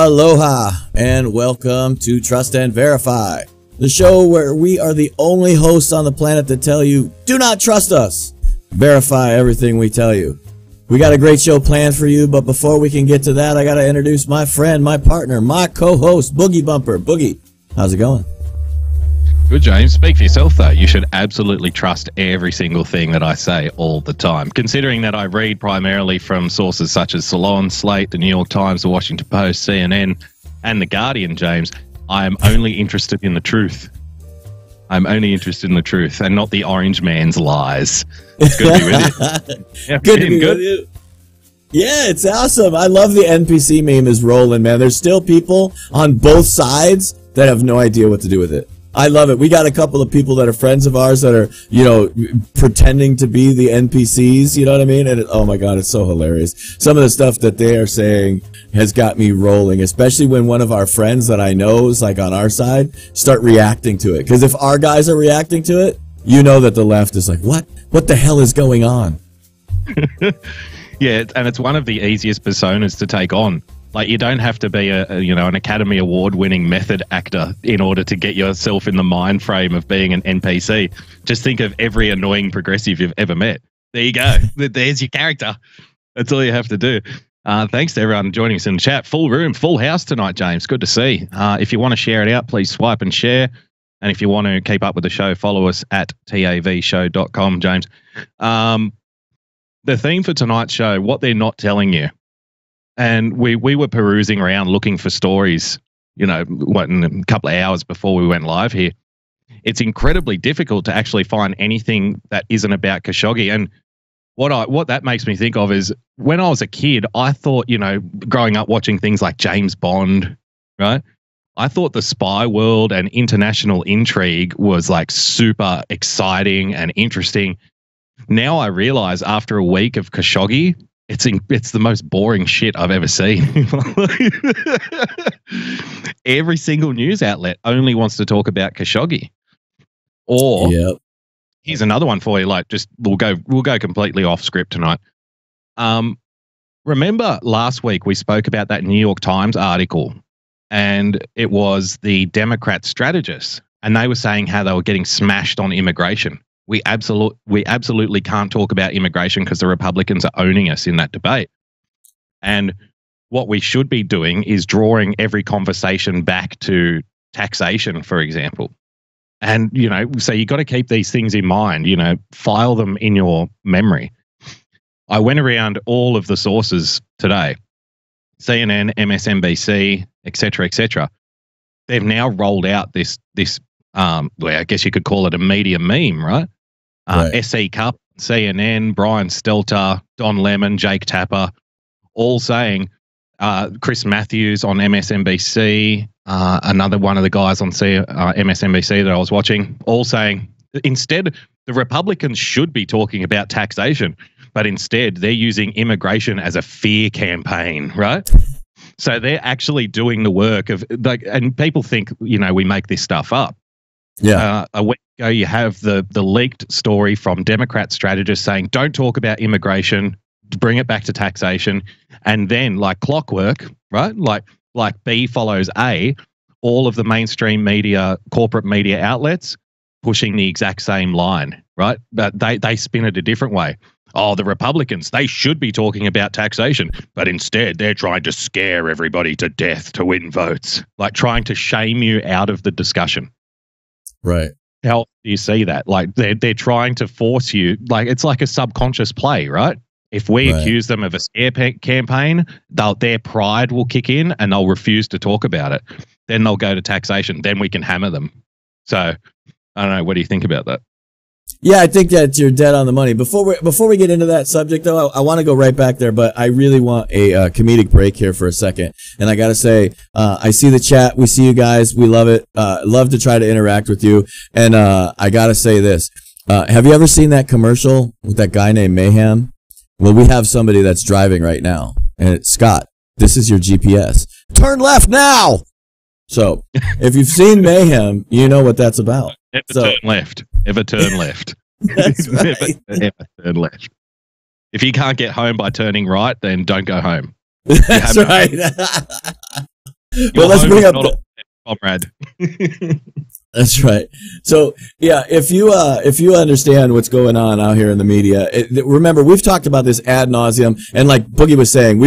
Aloha and welcome to Trust and Verify, the show where we are the only hosts on the planet that tell you, do not trust us. Verify everything we tell you. We got a great show planned for you, but before we can get to that, I got to introduce my friend, my partner, my co-host, Boogie Bumper. Boogie, how's it going? Good, James. Speak for yourself, though. You should absolutely trust every single thing that I say all the time. Considering that I read primarily from sources such as Salon, Slate, the New York Times, the Washington Post, CNN, and The Guardian, James, I am only interested in the truth. I'm only interested in the truth and not the orange man's lies. It's good to be with you. Yeah, good to be with you. Yeah, it's awesome. I love the NPC meme is rolling, man. There's still people on both sides that have no idea what to do with it. I love it. We got a couple of people that are friends of ours that are, pretending to be the NPCs, you know what I mean? And oh my God, it's so hilarious. Some of the stuff that they are saying has got me rolling, especially when one of our friends that I know is like on our side start reacting to it. Because if our guys are reacting to it, you know that the left is like, what? What the hell is going on? Yeah, and it's one of the easiest personas to take on. Like, you don't have to be an Academy Award-winning method actor in order to get yourself in the mind frame of being an NPC. Just think of every annoying progressive you've ever met. There you go. There's your character. That's all you have to do. Thanks to everyone joining us in the chat. Full room, full house tonight, James. Good to see. If you want to share it out, please swipe and share. And if you want to keep up with the show, follow us at tavshow.com, James. The theme for tonight's show, what they're not telling you. And we were perusing around looking for stories, in a couple of hours before we went live here. It's incredibly difficult to actually find anything that isn't about Khashoggi. And what that makes me think of is when I was a kid, I thought, growing up watching things like James Bond, right? I thought the spy world and international intrigue was like super exciting and interesting. Now I realize after a week of Khashoggi, it's the most boring shit I've ever seen. Every single news outlet only wants to talk about Khashoggi. Or here's another one for you. Like, we'll go completely off script tonight. Remember last week we spoke about that New York Times article, and it was the Democrat strategists, and they were saying how they were getting smashed on immigration. We absolutely can't talk about immigration because the Republicans are owning us in that debate. And what we should be doing is drawing every conversation back to taxation, for example. And, so you got to keep these things in mind, file them in your memory. I went around all of the sources today, CNN, MSNBC, et cetera. They've now rolled out this well, I guess you could call it a media meme, right? Right. SE Cup, CNN, Brian Stelter, Don Lemon, Jake Tapper, all saying, Chris Matthews on MSNBC, another one of the guys on MSNBC that I was watching, all saying, instead, the Republicans should be talking about taxation, but instead they're using immigration as a fear campaign, right? So they're actually doing the work of, and people think, we make this stuff up. Yeah. A week ago, you have the leaked story from Democrat strategists saying, don't talk about immigration, bring it back to taxation. And then, like clockwork, right? Like B follows A, all of the mainstream media, corporate media outlets pushing the exact same line, right? But they spin it a different way. Oh, the Republicans, they should be talking about taxation, but instead they're trying to scare everybody to death to win votes, like trying to shame you out of the discussion. Right. How do you see that? Like they're trying to force you, like it's like a subconscious play, right? If we accuse them of a scare campaign, their pride will kick in and they'll refuse to talk about it. Then they'll go to taxation. Then we can hammer them. So I don't know. What do you think about that? Yeah, I think that you're dead on the money. Before we get into that subject, though, I want to go right back there, but I really want a comedic break here for a second. And I got to say, I see the chat. We see you guys. We love it. Love to try to interact with you. And I got to say this. Have you ever seen that commercial with that guy named Mayhem? Well, we have somebody that's driving right now. And it's Scott, this is your GPS. Turn left now! So, if you've seen Mayhem, you know what that's about. Turn left. Ever turn left. That's right. Ever turn left. If you can't get home by turning right, then don't go home. That's right. But let's bring up comrade. That's right. So yeah, if you understand what's going on out here in the media, remember we've talked about this ad nauseum, and like Boogie was saying,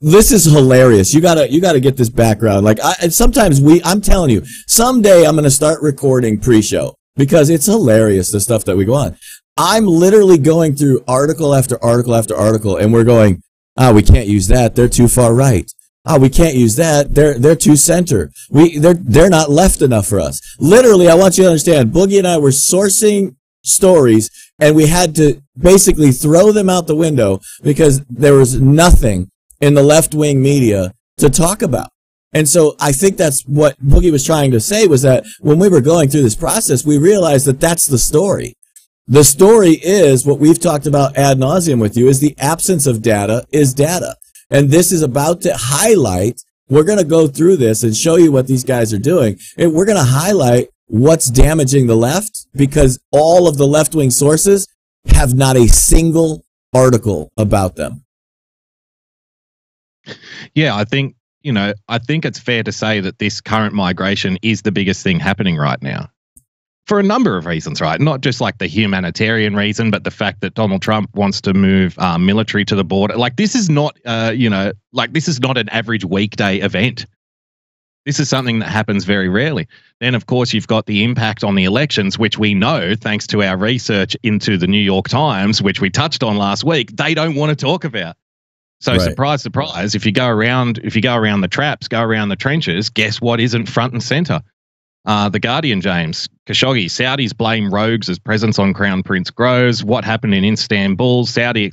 this is hilarious. You gotta get this background. Like I'm telling you, someday I'm gonna start recording pre-show because it's hilarious the stuff that we go on. I'm literally going through article after article after article, and we're going, we can't use that. They're too far right. We can't use that. They're too center. They're not left enough for us. Literally, I want you to understand, Boogie and I were sourcing stories, and we had to basically throw them out the window because there was nothing in the left-wing media to talk about. And so I think that's what Boogie was trying to say, was that when we were going through this process, we realized that that's the story. The story is what we've talked about ad nauseum with you, is the absence of data is data. And this is about to highlight, we're going to go through this and show you what these guys are doing. And we're going to highlight what's damaging the left, because all of the left-wing sources have not a single article about them. Yeah, I think it's fair to say that this current migration is the biggest thing happening right now. For a number of reasons, right? Not just like the humanitarian reason, but the fact that Donald Trump wants to move military to the border. Like, this is not, this is not an average weekday event. This is something that happens very rarely. Then, of course, you've got the impact on the elections, which we know, thanks to our research into the New York Times, which we touched on last week, they don't want to talk about. So right. Surprise, surprise, if you go around the traps, go around the trenches, guess what isn't front and center? The Guardian, James. Khashoggi. Saudis blame rogues as presence on Crown Prince grows. What happened in Istanbul? Saudi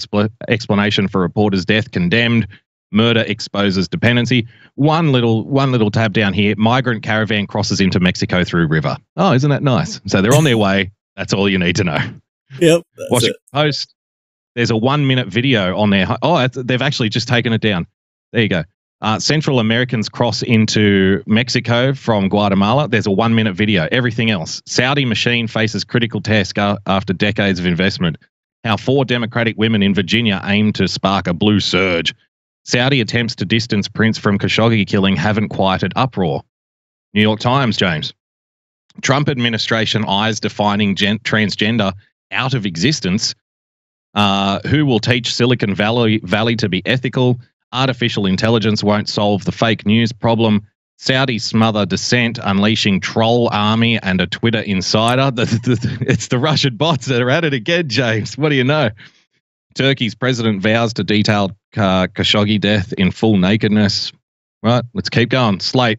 explanation for reporter's death condemned. Murder exposes dependency. One little tab down here. Migrant caravan crosses into Mexico through river. Oh, isn't that nice? So they're on their way. That's all you need to know. Yep. Washington Post. There's a 1-minute video on there. Oh, they've actually just taken it down. There you go. Central Americans cross into Mexico from Guatemala. There's a 1-minute video. Everything else. Saudi machine faces critical test after decades of investment. How 4 Democratic women in Virginia aim to spark a blue surge. Saudi attempts to distance Prince from Khashoggi killing haven't quieted uproar. New York Times, James. Trump administration eyes defining transgender out of existence. Who will teach Silicon Valley to be ethical? Artificial intelligence won't solve the fake news problem. Saudi smother dissent, unleashing troll army and a Twitter insider. It's the Russian bots that are at it again, James. What do you know? Turkey's president vows to detail Khashoggi death in full nakedness. Right, let's keep going. Slate.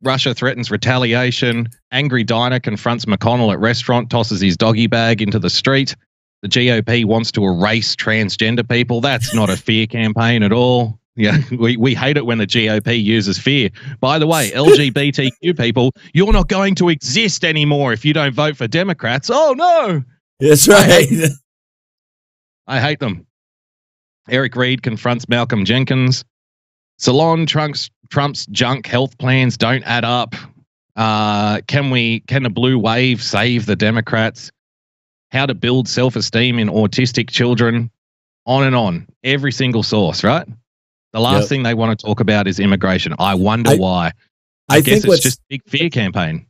Russia threatens retaliation. Angry diner confronts McConnell at restaurant, tosses his doggy bag into the street. The GOP wants to erase transgender people. That's not a fear campaign at all. Yeah, we hate it when the GOP uses fear. By the way, LGBTQ people, you're not going to exist anymore if you don't vote for Democrats. Oh, no. That's right. I hate them. Eric Reid confronts Malcolm Jenkins. Salon Trump's junk health plans don't add up. Can the blue wave save the Democrats? How to build self-esteem in autistic children, on and on. Every single source, right? The last thing they want to talk about is immigration. I wonder why. I guess it's just a big fear campaign.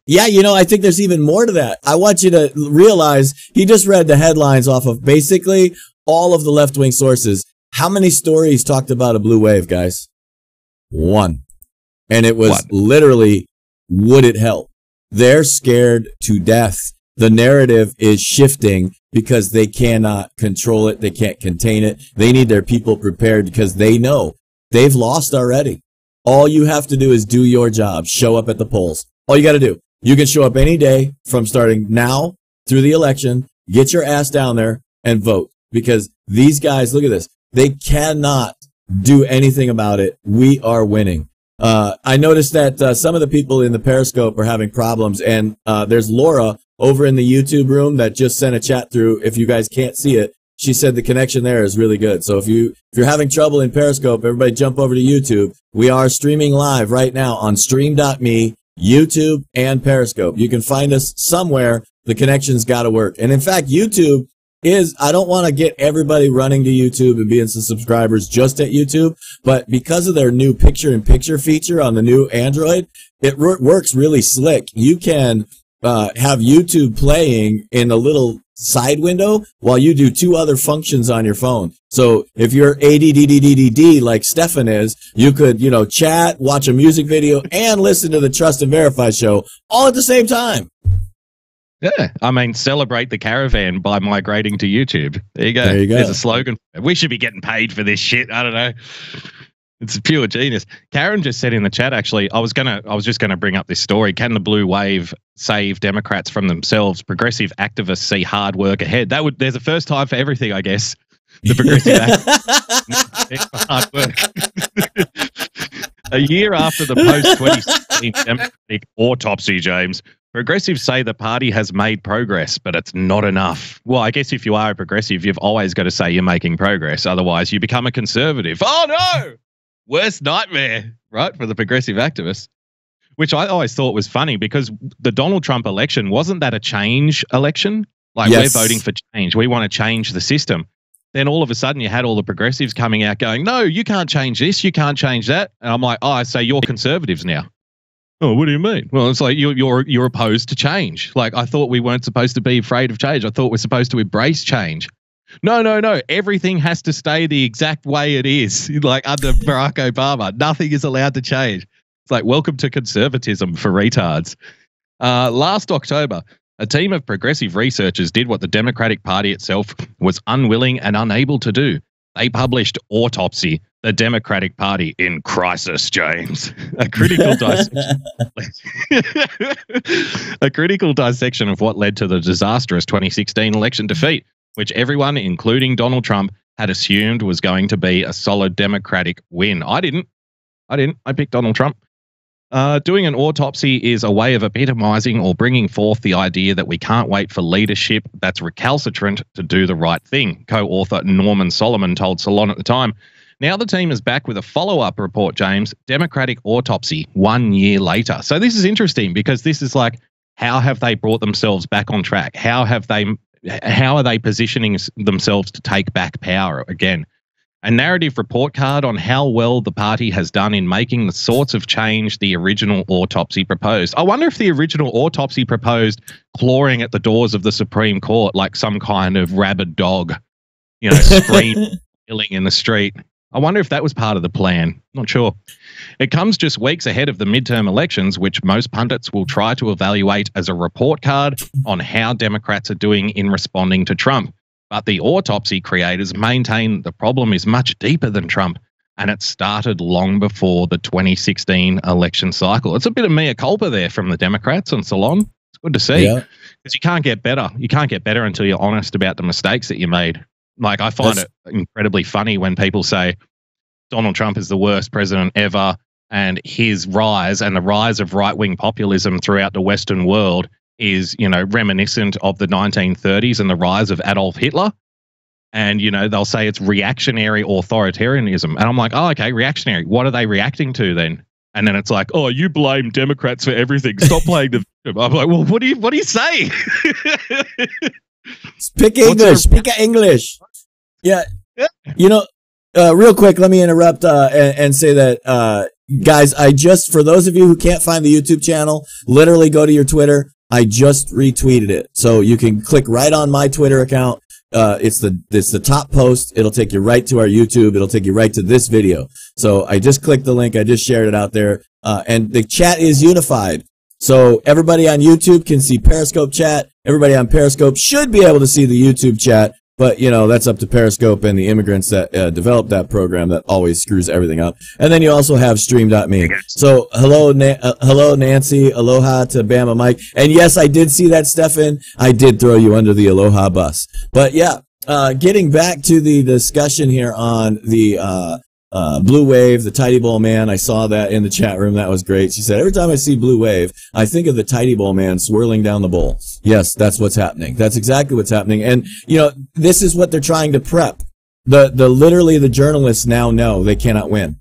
Yeah, I think there's even more to that. I want you to realize he just read the headlines off of basically all of the left-wing sources. How many stories talked about a blue wave, guys? 1. And it was literally, would it help? They're scared to death. The narrative is shifting because they cannot control it. They can't contain it. They need their people prepared because they know they've lost already. All you have to do is do your job. Show up at the polls. All you got to do. You can show up any day from starting now through the election. Get your ass down there and vote, because these guys, look at this. They cannot do anything about it. We are winning. I noticed that some of the people in the Periscope are having problems, and there's Laura over in the YouTube room that just sent a chat through. If you guys can't see it, she said the connection there is really good. So if you're having trouble in Periscope, everybody jump over to YouTube. We are streaming live right now on stream.me, YouTube, and Periscope. You can find us somewhere. The connection's got to work. And in fact, YouTube is I don't want to get everybody running to YouTube and being some subscribers just at YouTube, but because of their new picture-in-picture feature on the new Android, it works really slick. You can have YouTube playing in a little side window while you do 2 other functions on your phone. So if you're ADDDDD like Stefan is, you could, chat, watch a music video, and listen to the Trust and Verify show all at the same time. Yeah, I mean, celebrate the caravan by migrating to YouTube. There you go. There you go. There's a slogan. We should be getting paid for this shit. I don't know. It's pure genius. Karen just said in the chat, actually, I was just gonna bring up this story. Can the blue wave save Democrats from themselves? Progressive activists see hard work ahead. There's a first time for everything, I guess. The progressive activists hard work. A year after the post-2016 Democratic autopsy, James, progressives say the party has made progress, but it's not enough. Well, I guess if you are a progressive, you've always got to say you're making progress. Otherwise, you become a conservative. Oh, no! Worst nightmare, right, for the progressive activists, which I always thought was funny because the Donald Trump election, wasn't that a change election? Like, yes. We're voting for change. We want to change the system. Then all of a sudden you had all the progressives coming out going, no, you can't change this. You can't change that. And I'm like, oh, so you're conservatives now. Oh, what do you mean? Well, it's like you're opposed to change. Like, I thought we weren't supposed to be afraid of change. I thought we're supposed to embrace change. No. Everything has to stay the exact way it is. Like under Barack Obama, nothing is allowed to change. It's like, welcome to conservatism for retards. Last October, a team of progressive researchers did what the Democratic Party itself was unwilling and unable to do. They published Autopsy, the Democratic Party in Crisis, James. A critical dissection of what led to the disastrous 2016 election defeat, which everyone, including Donald Trump, had assumed was going to be a solid Democratic win. I didn't. I picked Donald Trump. Doing an autopsy is a way of epitomizing or bringing forth the idea that we can't wait for leadership that's recalcitrant to do the right thing, co-author Norman Solomon told Salon at the time. Now the team is back with a follow-up report, James, Democratic Autopsy, 1 year later. So this is interesting because this is like, how have they brought themselves back on track? How are they positioning themselves to take back power again? A narrative report card on how well the party has done in making the sorts of change the original autopsy proposed. I wonder if the original autopsy proposed clawing at the doors of the Supreme Court like some kind of rabid dog, screaming in the street. I wonder if that was part of the plan. Not sure. It comes just weeks ahead of the midterm elections, which most pundits will try to evaluate as a report card on how Democrats are doing in responding to Trump. But the autopsy creators maintain the problem is much deeper than Trump, and it started long before the 2016 election cycle. It's a bit of mea culpa there from the Democrats on Salon. It's good to see, because you can't get better. You can't get better until you're honest about the mistakes that you made. Like, I find it incredibly funny when people say Donald Trump is the worst president ever, and his rise and the rise of right-wing populism throughout the Western world is, reminiscent of the 1930s and the rise of Adolf Hitler. And, they'll say it's reactionary authoritarianism. And I'm like, oh, okay, reactionary. What are they reacting to then? And then it's like, oh, you blame Democrats for everything. Stop playing the victim. I'm like, well, what do you say? Speak English. Yeah. Real quick, let me interrupt and say that, guys, for those of you who can't find the YouTube channel, literally go to your Twitter. I just retweeted it. So you can click right on my Twitter account. It's the top post. It'll take you right to our YouTube. It'll take you right to this video. So I just clicked the link. I just shared it out there. And the chat is unified. So everybody on YouTube can see Periscope chat. Everybody on Periscope should be able to see the YouTube chat. But, that's up to Periscope and the immigrants that developed that program that always screws everything up. And then you also have Stream.me. So, hello, Nancy. Aloha to Bama Mike. And yes, I did see that, Stefan. I did throw you under the Aloha bus. But, yeah, getting back to the discussion here on the Blue Wave, the Tidy Bowl Man. I saw that in the chat room. That was great. She said, every time I see Blue Wave, I think of the Tidy Bowl Man swirling down the bowl. Yes, that's what's happening. That's exactly what's happening. And, this is what they're trying to prep. Literally the journalists now know they cannot win.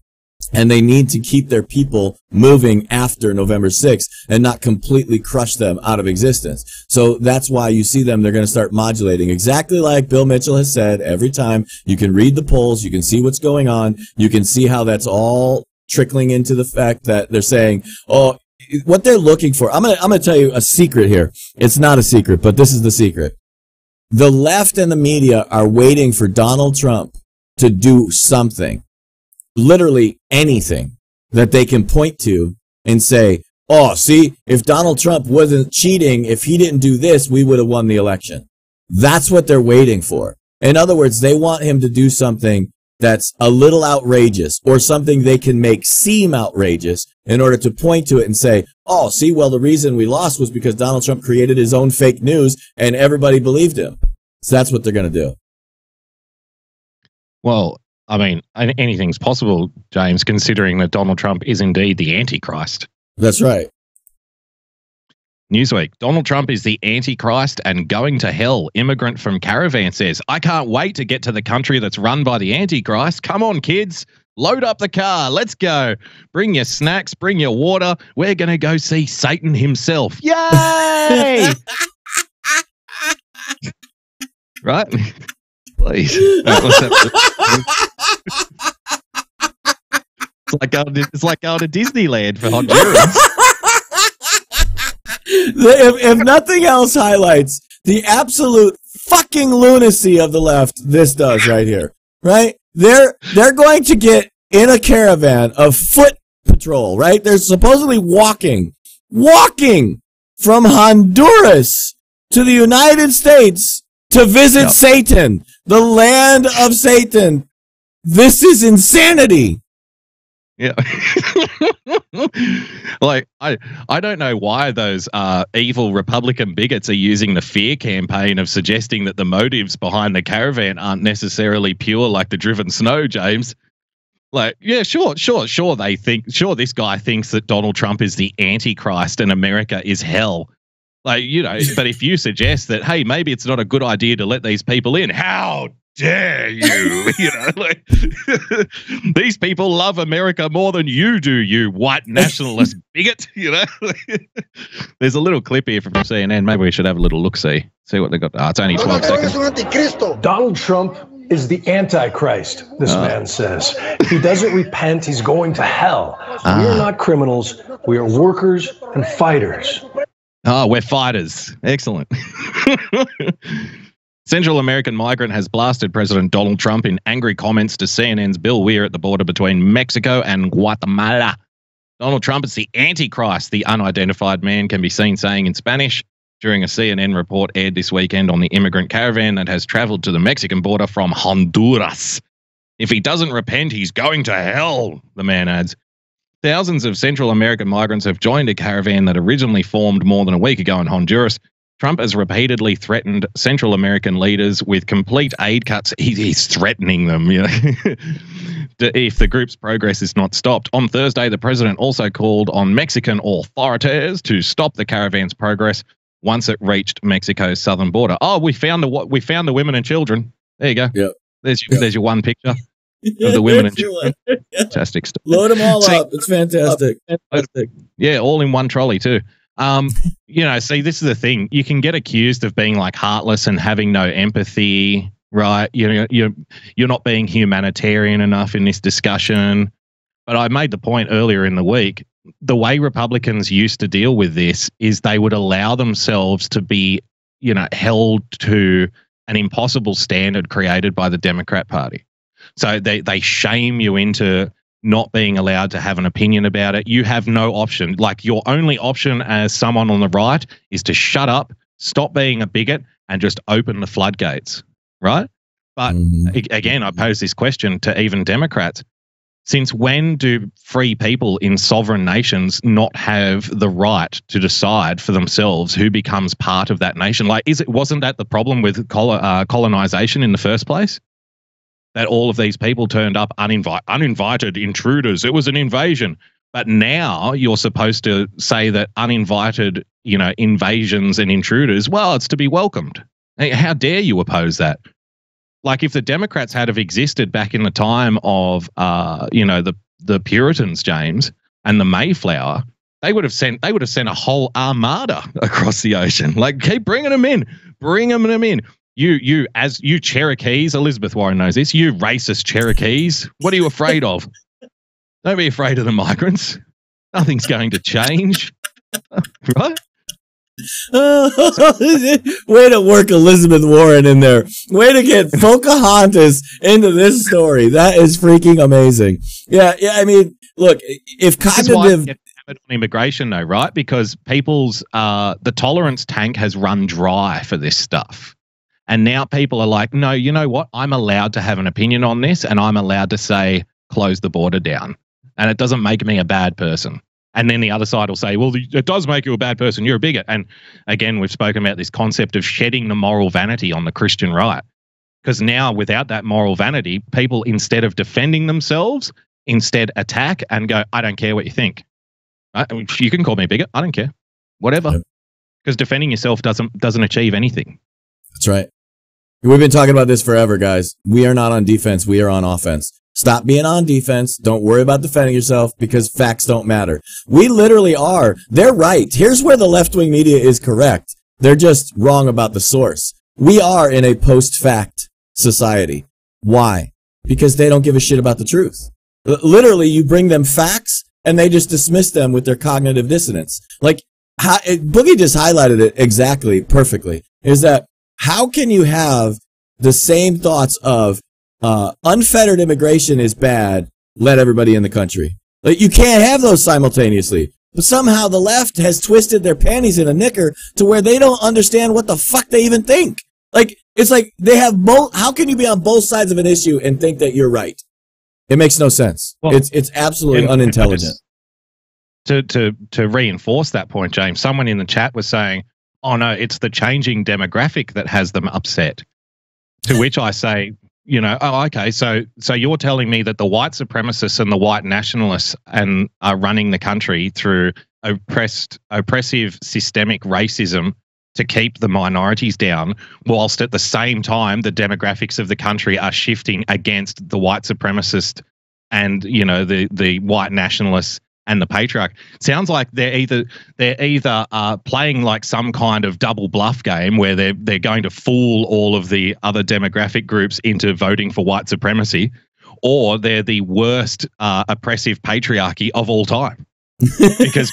And they need to keep their people moving after November 6th and not completely crush them out of existence. So that's why you see them, they're going to start modulating exactly like Bill Mitchell has said. Every time you can read the polls, you can see what's going on. You can see how that's all trickling into the fact that they're saying, oh, what they're looking for. I'm going to tell you a secret here. It's not a secret, but this is the secret. The left and the media are waiting for Donald Trump to do something. Literally anything that they can point to and say, oh, see, if Donald Trump wasn't cheating, if he didn't do this, we would have won the election. That's what they're waiting for. In other words, they want him to do something that's a little outrageous or something they can make seem outrageous in order to point to it and say, oh, see, well, the reason we lost was because Donald Trump created his own fake news and everybody believed him. So that's what they're going to do. Well, I mean, anything's possible, James, considering that Donald Trump is indeed the Antichrist. That's right. Newsweek, Donald Trump is the Antichrist and going to hell. Immigrant from Caravan says, I can't wait to get to the country that's run by the Antichrist. Come on, kids. Load up the car. Let's go. Bring your snacks. Bring your water. We're going to go see Satan himself. Yay! Right? Please. It's like going to Disneyland for Honduras. If nothing else highlights the absolute fucking lunacy of the left, this does right here. Right? They're going to get in a caravan of foot patrol, right? They're supposedly walking from Honduras to the United States to visit Satan, the land of Satan. This is insanity. Yeah. Like, I don't know why those evil Republican bigots are using the fear campaign of suggesting that the motives behind the caravan aren't necessarily pure like the driven snow, James. Like, yeah, sure. This guy thinks that Donald Trump is the Antichrist and America is hell. Like, you know, but if you suggest that, hey, maybe it's not a good idea to let these people in, how dare you? You know, like, these people love America more than you do, you white nationalist bigot. You know, there's a little clip here from CNN. Maybe we should have a little look-see. See what they got. Oh, it's only 12 seconds. Donald Trump is the Antichrist, this man says. If he doesn't repent, he's going to hell. We are not criminals. We are workers and fighters. Oh, we're fighters. Excellent. Central American migrant has blasted President Donald Trump in angry comments to CNN's Bill Weir at the border between Mexico and Guatemala. Donald Trump is the Antichrist, the unidentified man can be seen saying in Spanish during a CNN report aired this weekend on the immigrant caravan that has traveled to the Mexican border from Honduras. If he doesn't repent, he's going to hell, the man adds. Thousands of Central American migrants have joined a caravan that originally formed more than a week ago in Honduras. Trump has repeatedly threatened Central American leaders with complete aid cuts. He's threatening them, you know, if the group's progress is not stopped. On Thursday, the president also called on Mexican authorities to stop the caravan's progress once it reached Mexico's southern border. Oh, we found the women and children. There you go. Yep. There's your one picture of the women and children. Fantastic stuff. Load them all up. It's fantastic. Yeah, all in one trolley too. You know, see, this is the thing. You can get accused of being like heartless and having no empathy, right? You know, you're not being humanitarian enough in this discussion. But I made the point earlier in the week. The way Republicans used to deal with this is they would allow themselves to be, you know, held to an impossible standard created by the Democrat Party. So they shame you into not being allowed to have an opinion about it. You have no option. Like, your only option as someone on the right is to shut up, stop being a bigot, and just open the floodgates, right? But again, I pose this question to even Democrats. Since when do free people in sovereign nations not have the right to decide for themselves who becomes part of that nation? Like, wasn't that the problem with colonization in the first place? That all of these people turned up uninvited intruders. It was an invasion. But now you're supposed to say that uninvited, you know, invasions and intruders, well, it's to be welcomed. How dare you oppose that? Like, if the Democrats had have existed back in the time of, you know, the the Puritans, James, and the Mayflower, they would have sent a whole armada across the ocean. Like, keep bringing them in. Bring them in. You Cherokees, Elizabeth Warren knows this, you racist Cherokees, what are you afraid of? Don't be afraid of the migrants. Nothing's going to change. Right? Way to work Elizabeth Warren in there. Way to get Pocahontas into this story. That is freaking amazing. Yeah, I mean, look, if cognitive... on immigration though, right? Because people's the tolerance tank has run dry for this stuff. And now people are like, no, you know what? I'm allowed to have an opinion on this, and I'm allowed to say, close the border down. And it doesn't make me a bad person. And then the other side will say, well, it does make you a bad person. You're a bigot. And again, we've spoken about this concept of shedding the moral vanity on the Christian right. Because now, without that moral vanity, people, instead of defending themselves, instead attack and go, I don't care what you think. You can call me a bigot. I don't care. Whatever. Because defending yourself doesn't achieve anything. That's right. We've been talking about this forever, guys. We are not on defense. We are on offense. Stop being on defense. Don't worry about defending yourself because facts don't matter. We literally are. They're right. Here's where the left-wing media is correct. They're just wrong about the source. We are in a post-fact society. Why? Because they don't give a shit about the truth. Literally, you bring them facts and they just dismiss them with their cognitive dissonance. Like, Boogie just highlighted it exactly, perfectly, is that how can you have the same thoughts of unfettered immigration is bad, let everybody in the country? Like, you can't have those simultaneously. But somehow the left has twisted their panties in a knicker to where they don't understand what the fuck they even think. Like, it's like they have both. How can you be on both sides of an issue and think that you're right? It makes no sense. Well, it's absolutely unintelligent. To reinforce that point, James, someone in the chat was saying, oh no, it's the changing demographic that has them upset. To which I say, you know, oh, okay, so you're telling me that the white supremacists and the white nationalists are running the country through oppressive systemic racism to keep the minorities down, whilst at the same time the demographics of the country are shifting against the white supremacist and, you know, the white nationalists and the patriarch. Sounds like they're either playing like some kind of double bluff game where they're going to fool all of the other demographic groups into voting for white supremacy, or they're the worst oppressive patriarchy of all time. Because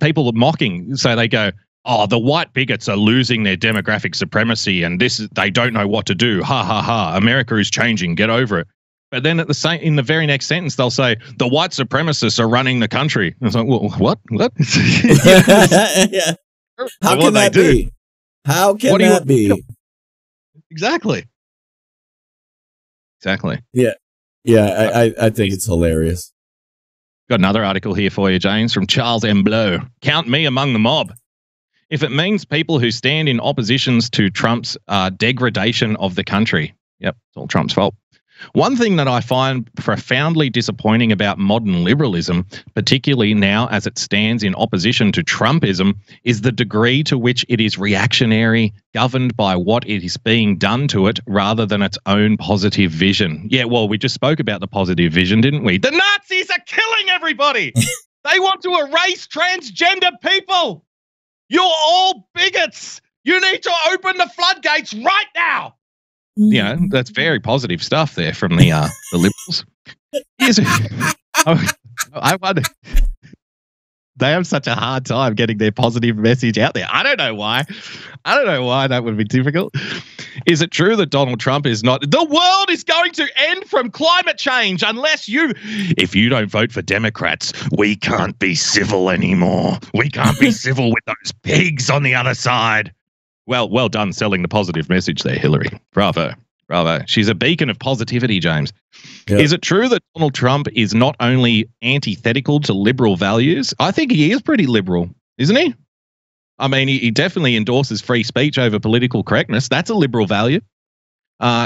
people are mocking, so they go, oh, the white bigots are losing their demographic supremacy, and they don't know what to do. Ha ha ha! America is changing. Get over it. But then in the very next sentence, they'll say the white supremacists are running the country. And it's like, well, what? Yeah. How can that be? How can that be? Exactly. Yeah. I think it's hilarious. Got another article here for you, James, from Charles M. Blow. Count me among the mob. If it means people who stand in oppositions to Trump's degradation of the country. Yep, it's all Trump's fault. One thing that I find profoundly disappointing about modern liberalism, particularly now as it stands in opposition to Trumpism, is the degree to which it is reactionary, governed by what it is being done to it rather than its own positive vision. Yeah, well, we just spoke about the positive vision, didn't we? The Nazis are killing everybody. They want to erase transgender people. You're all bigots. You need to open the floodgates right now. You know, that's very positive stuff there from the liberals. I wonder, they have such a hard time getting their positive message out there. I don't know why. That would be difficult. Is it true that Donald Trump is not... The world is going to end from climate change unless if you don't vote for Democrats, we can't be civil anymore. We can't be civil with those pigs on the other side. Well done selling the positive message there, Hillary. Bravo. She's a beacon of positivity, James. Yep. Is it true that Donald Trump is not only antithetical to liberal values? I think he is pretty liberal, isn't he? I mean, he definitely endorses free speech over political correctness. That's a liberal value.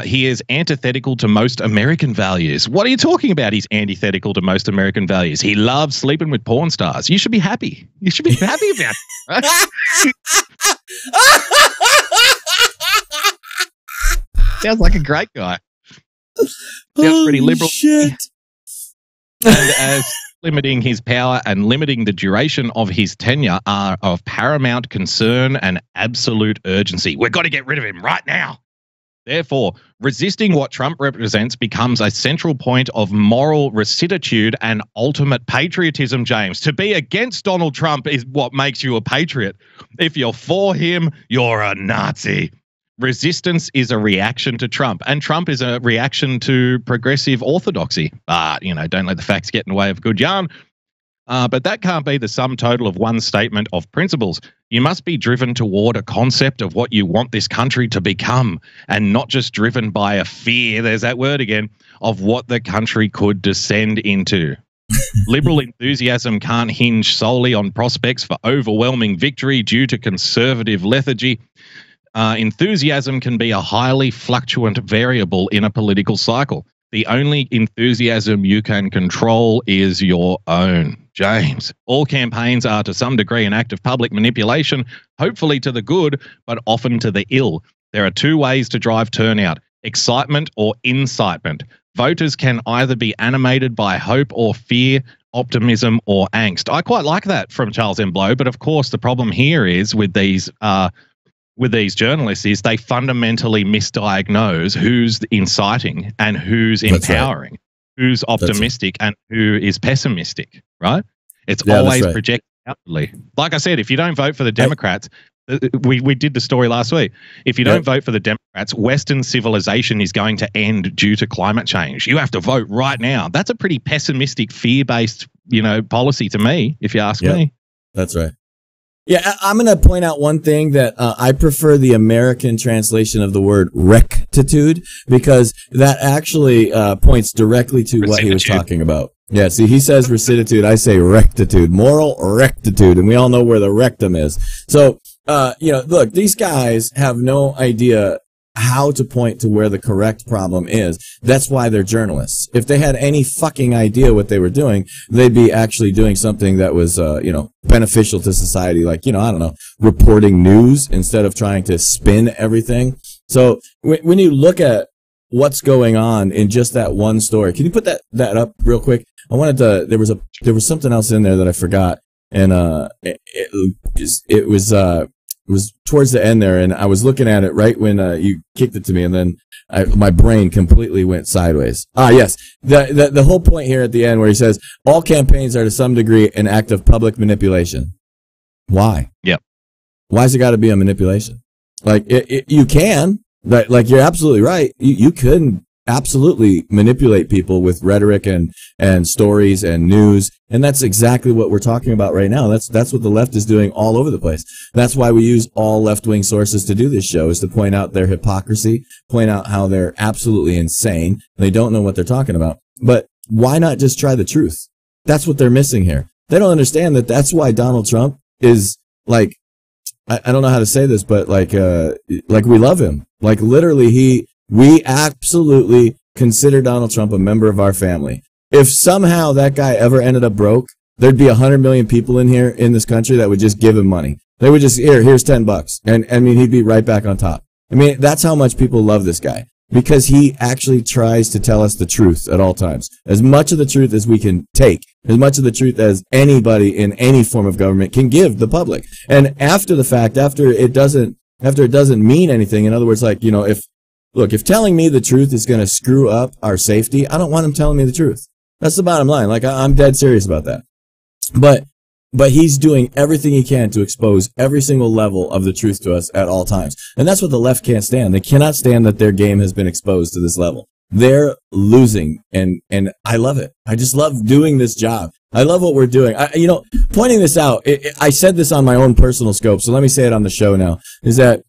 He is antithetical to most American values. What are you talking about? He's antithetical to most American values. He loves sleeping with porn stars. You should be happy. You should be happy about it. Right? Sounds like a great guy. Sounds pretty liberal. Shit. And as limiting his power and limiting the duration of his tenure are of paramount concern and absolute urgency. We've got to get rid of him right now. Therefore, resisting what Trump represents becomes a central point of moral rectitude and ultimate patriotism, James. To be against Donald Trump is what makes you a patriot. If you're for him, you're a Nazi. Resistance is a reaction to Trump, and Trump is a reaction to progressive orthodoxy. Don't let the facts get in the way of a good yarn. But that can't be the sum total of one statement of principles. You must be driven toward a concept of what you want this country to become, and not just driven by a fear, there's that word again, of what the country could descend into. Liberal enthusiasm can't hinge solely on prospects for overwhelming victory due to conservative lethargy. Enthusiasm can be a highly fluctuant variable in a political cycle. The only enthusiasm you can control is your own. James, all campaigns are to some degree an act of public manipulation, hopefully to the good, but often to the ill. There are two ways to drive turnout: excitement or incitement. Voters can either be animated by hope or fear, optimism or angst. I quite like that from Charles M. Blow, but of course the problem here is with these journalists is they fundamentally misdiagnose who's inciting and who's empowering, who's optimistic and who is pessimistic, right? It's always projected outwardly. Like I said, if you don't vote for the Democrats, we did the story last week. If you don't vote for the Democrats, Western civilization is going to end due to climate change. You have to vote right now. That's a pretty pessimistic, fear-based, policy to me, if you ask me. That's right. Yeah, I'm going to point out one thing that I prefer the American translation of the word rectitude, because that actually points directly to what he was talking about. Yeah, see, he says rectitude, I say rectitude, moral rectitude, and we all know where the rectum is. So, look, these guys have no idea how to point to where the correct problem is. That's why they're journalists. If they had any fucking idea what they were doing, they'd be actually doing something that was, beneficial to society, like, I don't know, reporting news instead of trying to spin everything. So when you look at what's going on in just that one story, can you put that up real quick? I wanted to, there was something else in there that I forgot. And, it was towards the end there, and I was looking at it right when you kicked it to me, and then my brain completely went sideways. Yes. The whole point here at the end where he says, all campaigns are to some degree an act of public manipulation. Why? Yep. Why's it got to be a manipulation? Like, you can, like, you're absolutely right. You could absolutely manipulate people with rhetoric and stories and news. And that's exactly what we're talking about right now. That's what the left is doing all over the place. That's why we use all left-wing sources to do this show, is to point out their hypocrisy, point out how they're absolutely insane. They don't know what they're talking about. But why not just try the truth? That's what they're missing here. They don't understand that that's why Donald Trump is like, I don't know how to say this, but like we love him. Like literally we absolutely consider Donald Trump a member of our family. If somehow that guy ever ended up broke, there'd be 100 million people in this country that would just give him money. They would just, here's $10. And I mean, he'd be right back on top. I mean, that's how much people love this guy, because he actually tries to tell us the truth at all times. As much of the truth as we can take, as much of the truth as anybody in any form of government can give the public. And after the fact, after it doesn't mean anything, in other words, like, if telling me the truth is going to screw up our safety, I don't want him telling me the truth. That's the bottom line. Like, I'm dead serious about that. But he's doing everything he can to expose every single level of the truth to us at all times. And that's what the left can't stand. They cannot stand that their game has been exposed to this level. They're losing, and I love it. I just love doing this job. I love what we're doing. Pointing this out, I said this on my own personal scope, so let me say it on the show now, is that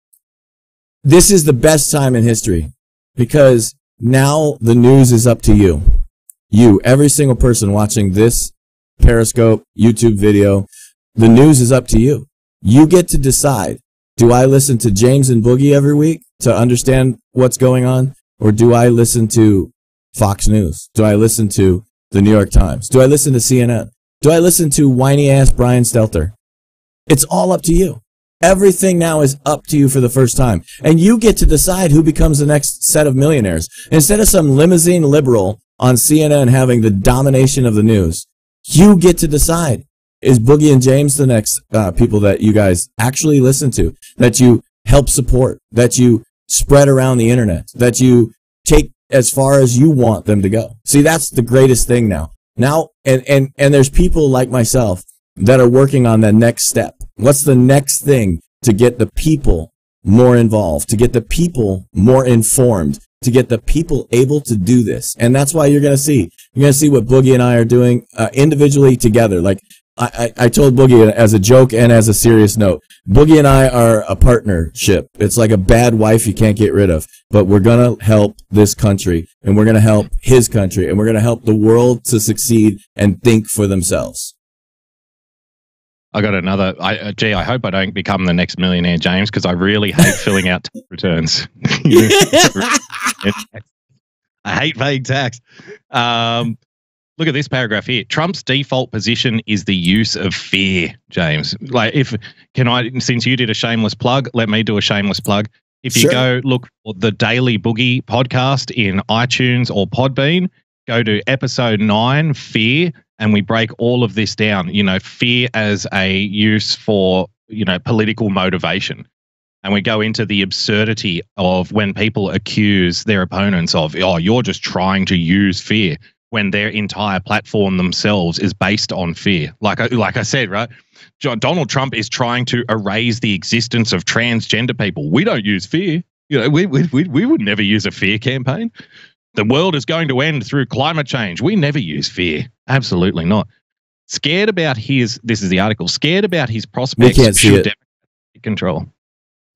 this is the best time in history, because now the news is up to you. You, every single person watching this Periscope, YouTube video, the news is up to you. You get to decide, do I listen to James and Boogie every week to understand what's going on? Or do I listen to Fox News? Do I listen to the New York Times? Do I listen to CNN? Do I listen to whiny-ass Brian Stelter? It's all up to you. Everything now is up to you for the first time. And you get to decide who becomes the next set of millionaires. Instead of some limousine liberal on CNN having the domination of the news, you get to decide. Is Boogie and James the next people that you guys actually listen to, that you help support, that you spread around the internet, that you take as far as you want them to go? See, that's the greatest thing now. Now, and there's people like myself that are working on the next step. What's the next thing to get the people more involved, to get the people more informed, to get the people able to do this? And that's why you're going to see what Boogie and I are doing individually together. Like I told Boogie as a joke and as a serious note, Boogie and I are a partnership. It's like a bad wife you can't get rid of, but we're going to help this country, and we're going to help his country, and we're going to help the world to succeed and think for themselves. I got another. I hope I don't become the next millionaire, James, because I really hate filling out tax returns. I hate paying tax. Look at this paragraph here. Trump's default position is the use of fear, James. Like, since you did a shameless plug, let me do a shameless plug. If you go look for the Daily Boogie podcast in iTunes or Podbean, go to episode 9, Fear, and we break all of this down. Fear as a use for, political motivation. And we go into the absurdity of when people accuse their opponents of, oh, you're just trying to use fear, when their entire platform themselves is based on fear. Like I said, right? Donald Trump is trying to erase the existence of transgender people. We don't use fear. We would never use a fear campaign. The world is going to end through climate change. We never use fear. Absolutely not. Scared about this is the article, scared about his prospects should Democrats take control.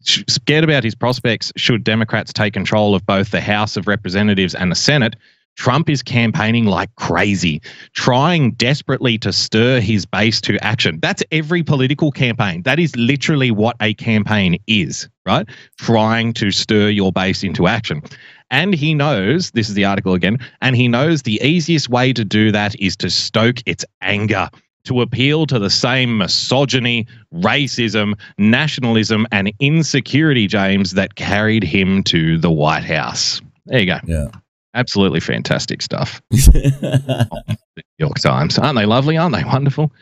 Scared about his prospects should Democrats take control of both the House of Representatives and the Senate. Trump is campaigning like crazy, trying desperately to stir his base to action. That's every political campaign. That is literally what a campaign is, right? Trying to stir your base into action. And he knows, this is the article again, and he knows the easiest way to do that is to stoke its anger, to appeal to the same misogyny, racism, nationalism, and insecurity, James, that carried him to the White House. There you go. Yeah. Absolutely fantastic stuff. The New York Times. Aren't they lovely? Aren't they wonderful?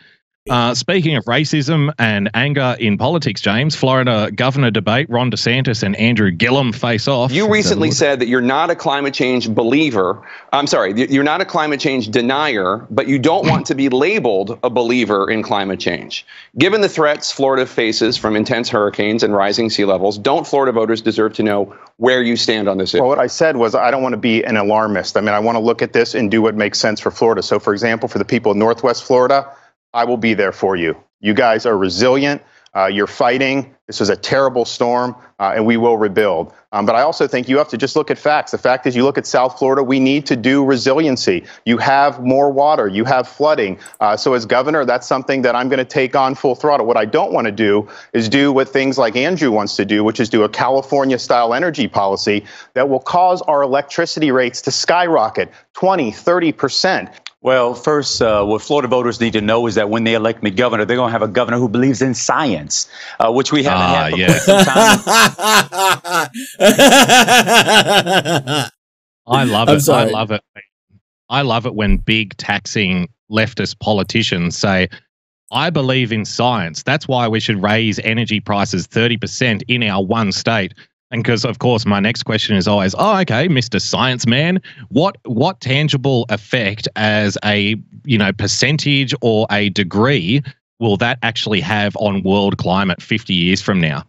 Speaking of racism and anger in politics, James, Florida governor debate, Ron DeSantis and Andrew Gillum face off. You recently said that you're not a climate change believer. I'm sorry, you're not a climate change denier, but you don't want to be labeled a believer in climate change. Given the threats Florida faces from intense hurricanes and rising sea levels, don't Florida voters deserve to know where you stand on this issue? Well, what I said was I don't want to be an alarmist. I mean, I want to look at this and do what makes sense for Florida. So, for example, for the people in Northwest Florida, I will be there for you. You guys are resilient. You're fighting. This was a terrible storm, and we will rebuild. But I also think you have to just look at facts. The fact is, you look at South Florida, we need to do resiliency. You have more water. You have flooding. So as governor, that's something that I'm going to take on full throttle. What I don't want to do is do what things like Andrew wants to do, which is do a California-style energy policy that will cause our electricity rates to skyrocket 20, 30%. Well, first, what Florida voters need to know is that when they elect me governor, they're going to have a governor who believes in science, which we haven't had for quite some time. I love it. I love it. I love it when big taxing leftist politicians say, I believe in science. That's why we should raise energy prices 30% in our one state. And because, of course, my next question is always, oh, okay, Mr. Science Man, what tangible effect as a percentage or a degree will that actually have on world climate 50 years from now?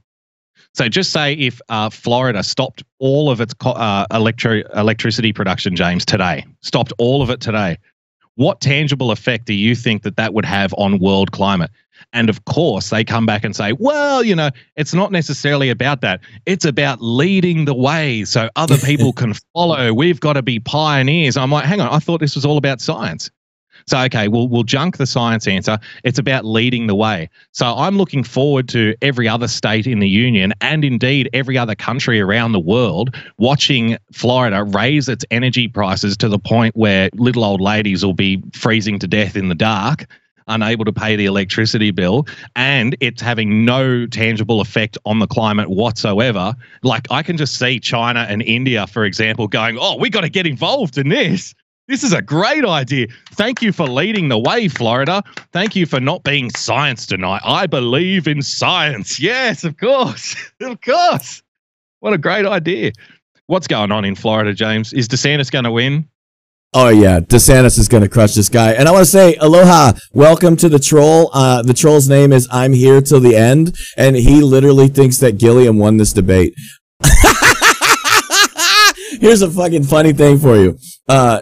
So just say if Florida stopped all of its electricity production, James, today, stopped all of it today, what tangible effect do you think that would have on world climate? And of course, they come back and say, well, it's not necessarily about that. It's about leading the way so other people can follow. We've got to be pioneers. I'm like, hang on, I thought this was all about science. So, okay, we'll junk the science answer. It's about leading the way. So I'm looking forward to every other state in the union and indeed every other country around the world watching Florida raise its energy prices to the point where little old ladies will be freezing to death in the dark. unable to pay the electricity bill, and it's having no tangible effect on the climate whatsoever. Like, I can just see China and India, for example, going, oh, we got to get involved in this. This is a great idea. Thank you for leading the way, Florida. Thank you for not being science denied. I believe in science. Yes, of course. Of course. What a great idea. What's going on in Florida, James? Is DeSantis going to win? Oh, yeah. DeSantis is going to crush this guy. And I want to say, aloha, welcome to the troll. The troll's name is I'm Here Till the End. And he literally thinks that Gilliam won this debate. Here's a fucking funny thing for you.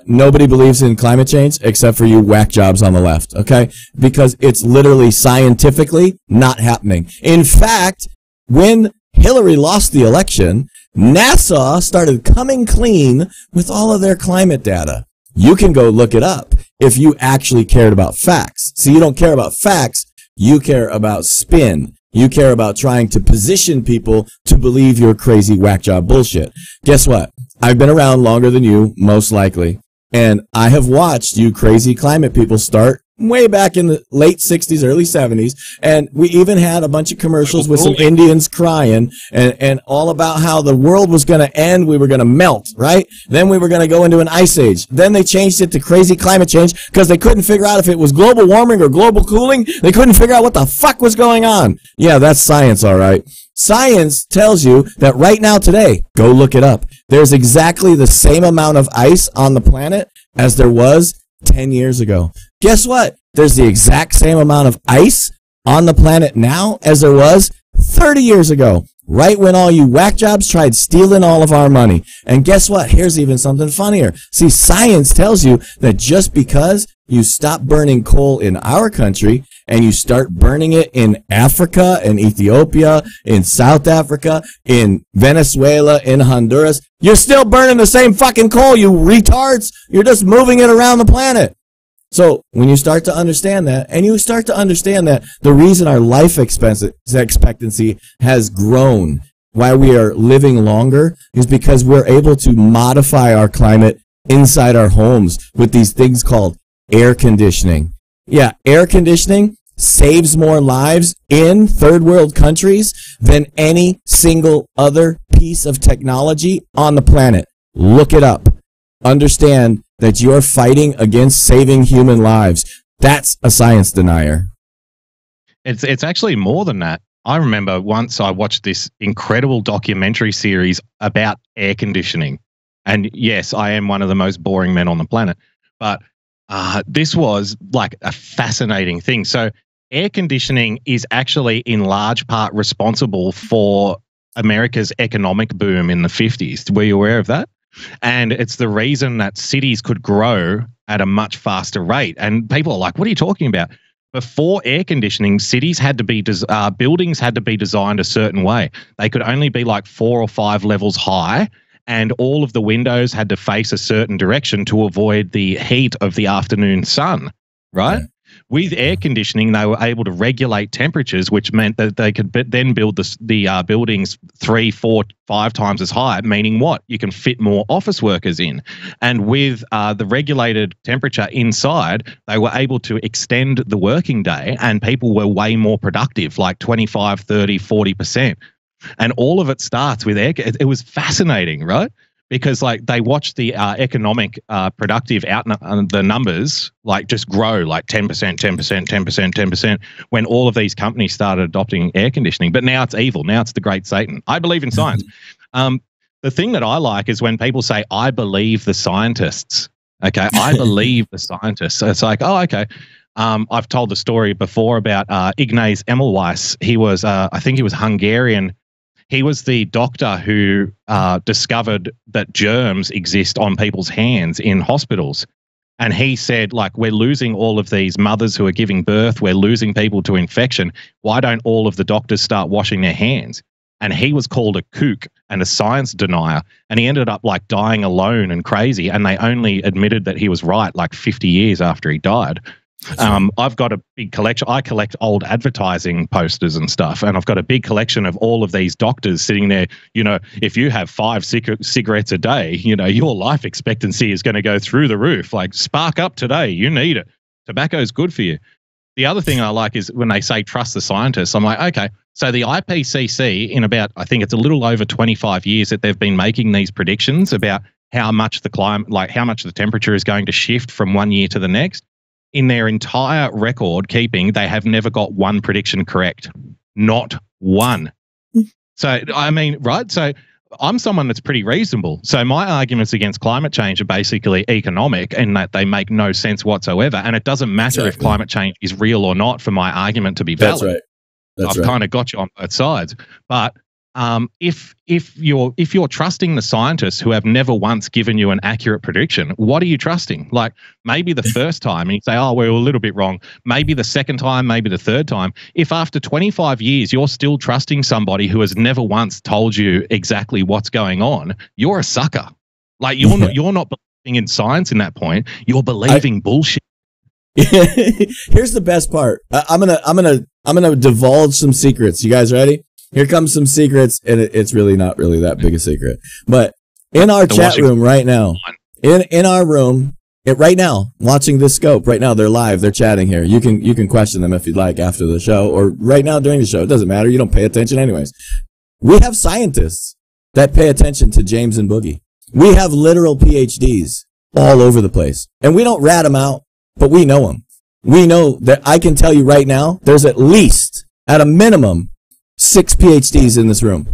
Nobody believes in climate change except for you whack jobs on the left, okay? Because it's literally scientifically not happening. In fact, when Hillary lost the election, NASA started coming clean with all of their climate data. You can go look it up if you actually cared about facts. So you don't care about facts, you care about spin. You care about trying to position people to believe your crazy whack job bullshit. Guess what? I've been around longer than you, most likely. And I have watched you crazy climate people start way back in the late 60s, early 70s. And we even had a bunch of commercials with some Indians crying and all about how the world was going to end. We were going to melt, right? Then we were going to go into an ice age. Then they changed it to crazy climate change because they couldn't figure out if it was global warming or global cooling. They couldn't figure out what the fuck was going on. Yeah, that's science, all right. Science tells you that right now today, go look it up, there's exactly the same amount of ice on the planet as there was 10 years ago. Guess what? There's the exact same amount of ice on the planet now as there was 30 years ago, right when all you whack jobs tried stealing all of our money. And guess what? Here's even something funnier. See, science tells you that just because you stop burning coal in our country and you start burning it in Africa, in Ethiopia, in South Africa, in Venezuela, in Honduras, you're still burning the same fucking coal, you retards. You're just moving it around the planet. So when you start to understand that, and you start to understand that the reason our life expectancy has grown, why we are living longer, is because we're able to modify our climate inside our homes with these things called air conditioning. Yeah, air conditioning saves more lives in third world countries than any single other piece of technology on the planet. Look it up. Understand that you're fighting against saving human lives. That's a science denier. It's actually more than that. I remember once I watched this incredible documentary series about air conditioning. And yes, I am one of the most boring men on the planet. But this was like a fascinating thing. So air conditioning is actually in large part responsible for America's economic boom in the 50s. Were you aware of that? And it's the reason that cities could grow at a much faster rate. And people are like, what are you talking about? Before air conditioning, cities had to be, buildings had to be designed a certain way. They could only be like 4 or 5 levels high, and all of the windows had to face a certain direction to avoid the heat of the afternoon sun, right? Yeah. With air conditioning, they were able to regulate temperatures, which meant that they could then build the buildings 3, 4, 5 times as high, meaning what? You can fit more office workers in. And with the regulated temperature inside, they were able to extend the working day, and people were way more productive, like 25, 30, 40%. And all of it starts with air. It was fascinating, right? Because like they watched the economic productive the numbers like just grow like 10%, 10%, 10%, 10% when all of these companies started adopting air conditioning. But now it's evil. Now it's the great Satan. I believe in science. The thing that I like is when people say, I believe the scientists. Okay, I believe the scientists. So it's like, oh, okay. I've told the story before about Ignaz Semmelweis. He was, I think he was Hungarian. He was the doctor who discovered that germs exist on people's hands in hospitals. And he said, like, we're losing all of these mothers who are giving birth. We're losing people to infection. Why don't all of the doctors start washing their hands? And he was called a kook and a science denier. And he ended up like dying alone and crazy. And they only admitted that he was right like 50 years after he died. I've got a big collection. I collect old advertising posters and stuff, and I've got a big collection of all of these doctors sitting there. You know, if you have 5 cigarettes a day, you know, your life expectancy is going to go through the roof. Like, spark up today. You need it. Tobacco is good for you. The other thing I like is when they say trust the scientists, I'm like, okay, so the IPCC in about, I think it's a little over 25 years that they've been making these predictions about how much the climate, like how much the temperature is going to shift from one year to the next. In their entire record keeping, they have never got one prediction correct. Not one. So, I mean, right? So I'm someone that's pretty reasonable. So my arguments against climate change are basically economic in that they make no sense whatsoever. And it doesn't matter if climate change is real or not for my argument to be valid. That's right. I've kind of got you on both sides. But if you're trusting the scientists who have never once given you an accurate prediction, what are you trusting? Like maybe the first time and you say, oh, we're a little bit wrong. Maybe the second time, maybe the third time. If after 25 years you're still trusting somebody who has never once told you exactly what's going on, you're a sucker. Like you're not believing in science in that point. You're believing bullshit. Here's the best part. I'm gonna divulge some secrets. You guys ready? Here comes some secrets, and it's really not really that big a secret. But in our chat room right now, in our room right now, watching this scope right now, they're live, they're chatting here. You can question them if you'd like after the show or right now during the show. It doesn't matter. You don't pay attention anyways. We have scientists that pay attention to James and Boogie. We have literal PhDs all over the place, and we don't rat them out, but we know them. We know that I can tell you right now, there's at least, at a minimum, 6 PhDs in this room.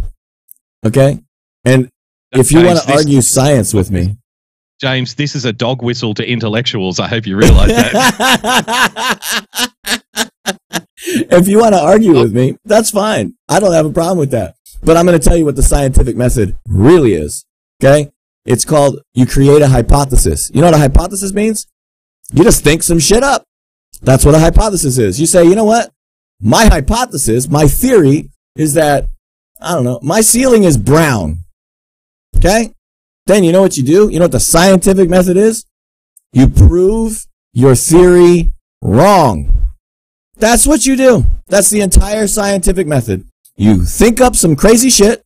Okay? And if you want to argue science with me. James, this is a dog whistle to intellectuals. I hope you realize that. If you want to argue with me, that's fine. I don't have a problem with that. But I'm going to tell you what the scientific method really is. Okay? It's called, you create a hypothesis. You know what a hypothesis means? You just think some shit up. That's what a hypothesis is. You say, you know what? My hypothesis, my theory is that, I don't know, my ceiling is brown. Okay? Then you know what you do? You know what the scientific method is? You prove your theory wrong. That's what you do. That's the entire scientific method. You think up some crazy shit,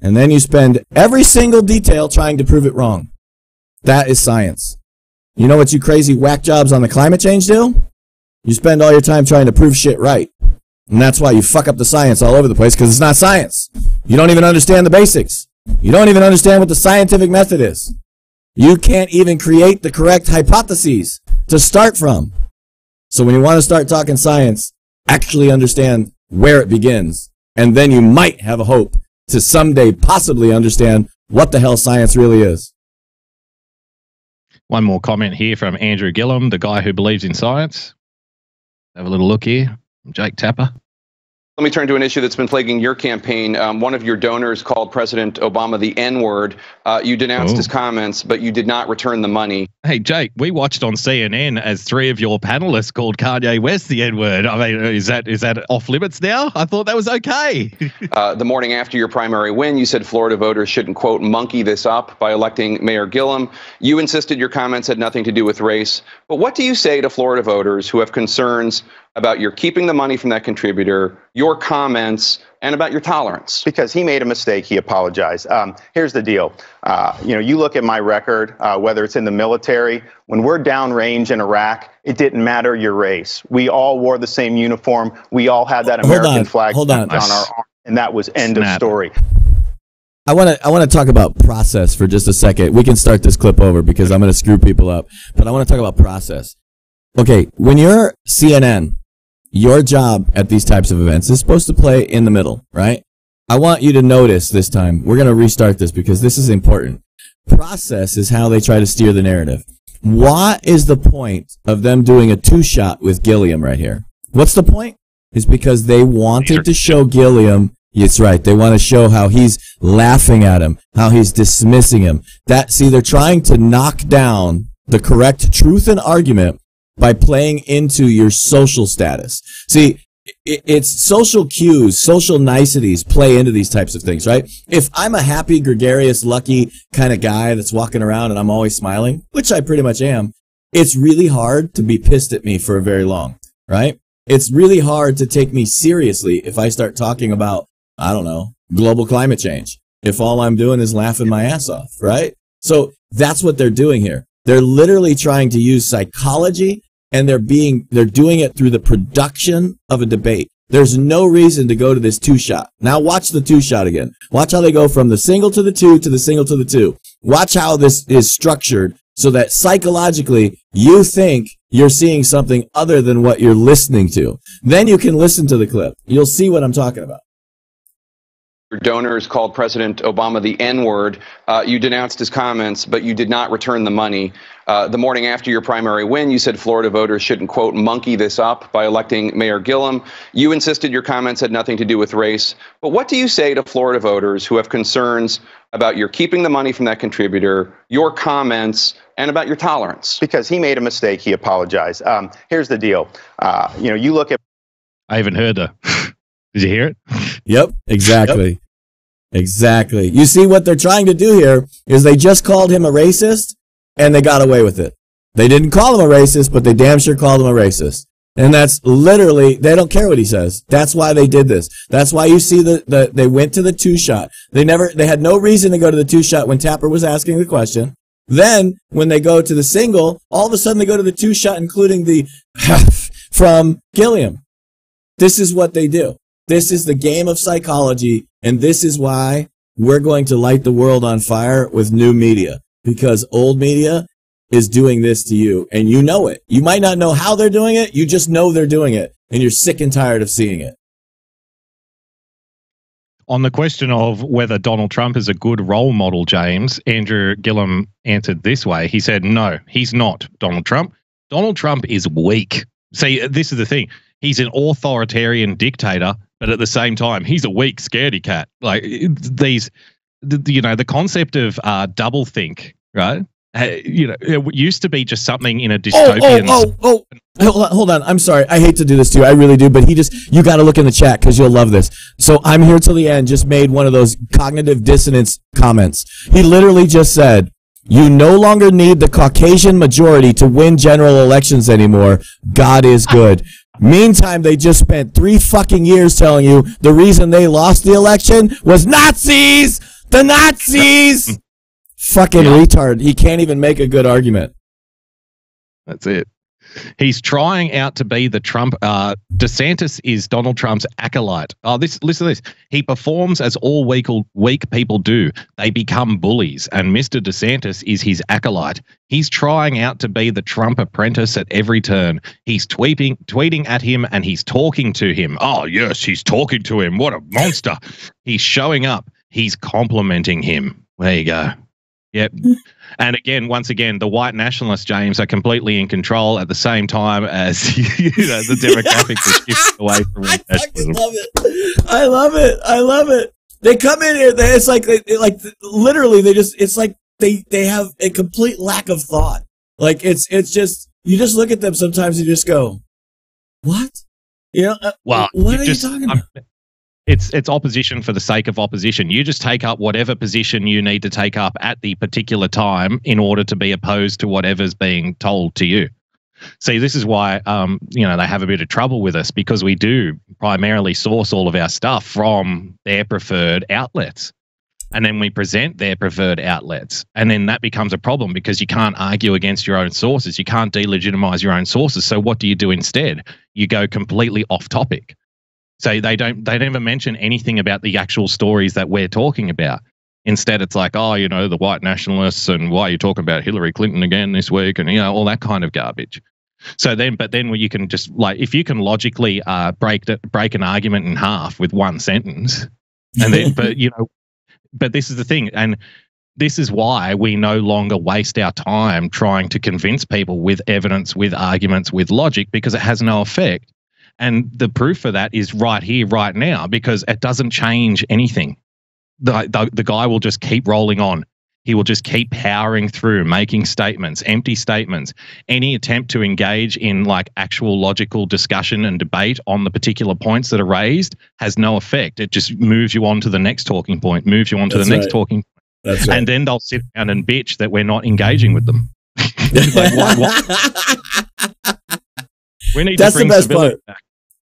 and then you spend every single detail trying to prove it wrong. That is science. You know what you crazy whack jobs on the climate change do? You spend all your time trying to prove shit right. And that's why you fuck up the science all over the place, because it's not science. You don't even understand the basics. You don't even understand what the scientific method is. You can't even create the correct hypotheses to start from. So when you want to start talking science, actually understand where it begins. And then you might have a hope to someday possibly understand what the hell science really is. One more comment here from Andrew Gillum, the guy who believes in science. Have a little look here. Jake Tapper. Let me turn to an issue that's been plaguing your campaign. One of your donors called President Obama the N-word. You denounced his comments, but you did not return the money. Hey, Jake, we watched on CNN as 3 of your panelists called Kanye West the N-word. I mean, is that off limits now? I thought that was okay. The morning after your primary win, you said Florida voters shouldn't, quote, monkey this up by electing Mayor Gillum. You insisted your comments had nothing to do with race. But what do you say to Florida voters who have concerns about your keeping the money from that contributor, your comments, and about your tolerance? Because he made a mistake, he apologized. Here's the deal. You look at my record, whether it's in the military, when we're downrange in Iraq, it didn't matter your race. We all wore the same uniform. We all had that American flag on our arm, and that was end of story. I want to talk about process for just a second. We can start this clip over because I'm going to screw people up, but I want to talk about process. Okay, when you're CNN, your job at these types of events is supposed to play in the middle, right? I want you to notice this time, we're going to restart this because this is important. Process is how they try to steer the narrative. What is the point of them doing a 2-shot with Gilliam right here? What's the point? It's because they wanted to show Gilliam, it's right, they want to show how he's laughing at him, how he's dismissing him. They're trying to knock down the correct truth and argument by playing into your social status. See, it's social cues, social niceties play into these types of things, right? If I'm a happy, gregarious, lucky kind of guy that's walking around and I'm always smiling, which I pretty much am, it's really hard to be pissed at me for very long, right? It's really hard to take me seriously if I start talking about, I don't know, global climate change, if all I'm doing is laughing my ass off, right? So that's what they're doing here. They're literally trying to use psychology and they're doing it through the production of a debate. There's no reason to go to this two-shot. Now watch the two-shot again. Watch how they go from the single to the two to the single to the two. Watch how this is structured so that psychologically you think you're seeing something other than what you're listening to. Then you can listen to the clip. You'll see what I'm talking about. Your donors called President Obama the N-word. You denounced his comments, but you did not return the money. The morning after your primary win, you said Florida voters shouldn't, quote, monkey this up by electing Mayor Gillum. You insisted your comments had nothing to do with race. But what do you say to Florida voters who have concerns about your keeping the money from that contributor, your comments, and about your tolerance? Because he made a mistake, he apologized. Here's the deal. You look at... I haven't heard her. Did you hear it? Yep, exactly. Yep. Exactly. You see what they're trying to do here is they just called him a racist and they got away with it. They didn't call him a racist, but they damn sure called him a racist. And that's literally, they don't care what he says. That's why they did this. That's why you see they went to the two-shot. They had no reason to go to the two-shot when Tapper was asking the question. Then when they go to the single, all of a sudden they go to the two-shot, including the from Gilliam. This is what they do. This is the game of psychology, and this is why we're going to light the world on fire with new media, because old media is doing this to you, and you know it. You might not know how they're doing it, you just know they're doing it, and you're sick and tired of seeing it. On the question of whether Donald Trump is a good role model, James, Andrew Gillum answered this way. He said, no, he's not Donald Trump. Donald Trump is weak. See, this is the thing. He's an authoritarian dictator, but at the same time, he's a weak scaredy cat. Like the concept of doublethink, right? It used to be just something in a dystopian. Hold on. I'm sorry. I hate to do this to you. I really do. But you got to look in the chat because you'll love this. So I'm here till the end. Just made one of those cognitive dissonance comments. He literally just said, "You no longer need the Caucasian majority to win general elections anymore. God is good." Meantime, they just spent 3 fucking years telling you the reason they lost the election was Nazis! The Nazis! Fucking retard. He can't even make a good argument. That's it. He's trying out to be the Trump. DeSantis is Donald Trump's acolyte. Listen to this. He performs as all weak people do. They become bullies, and Mr. DeSantis is his acolyte. He's trying out to be the Trump apprentice at every turn. He's tweeting at him, and he's talking to him. Oh, yes, he's talking to him. What a monster. He's showing up. He's complimenting him. There you go. Yep. And once again, the white nationalists, James, are completely in control at the same time as the demographics are shifting away from nationalism. I love it. I love it. They come in here. It's like literally it's like they have a complete lack of thought. Like it's just you just look at them sometimes and you just go, what? What are you talking about? It's opposition for the sake of opposition. You just take up whatever position you need to take up at the particular time in order to be opposed to whatever's being told to you. See, this is why they have a bit of trouble with us, because we do primarily source all of our stuff from their preferred outlets. And then we present their preferred outlets. And then that becomes a problem because you can't argue against your own sources. You can't delegitimize your own sources. So what do you do instead? You go completely off topic. So they never mention anything about the actual stories that we're talking about. Instead, it's like, the white nationalists and why are you talking about Hillary Clinton again this week and, all that kind of garbage. So then where you can just if you can logically break an argument in half with one sentence, and then, but this is the thing. And this is why we no longer waste our time trying to convince people with evidence, with arguments, with logic, because it has no effect. And the proof for that is right here, right now, because it doesn't change anything. The guy will just keep rolling on. He will just keep powering through, making statements, empty statements. Any attempt to engage in actual logical discussion and debate on the particular points that are raised has no effect. It just moves you on to the next talking point, moves you on to the next talking point. That's right. And then they'll sit down and bitch that we're not engaging with them. We need That's to bring the best stability part. back.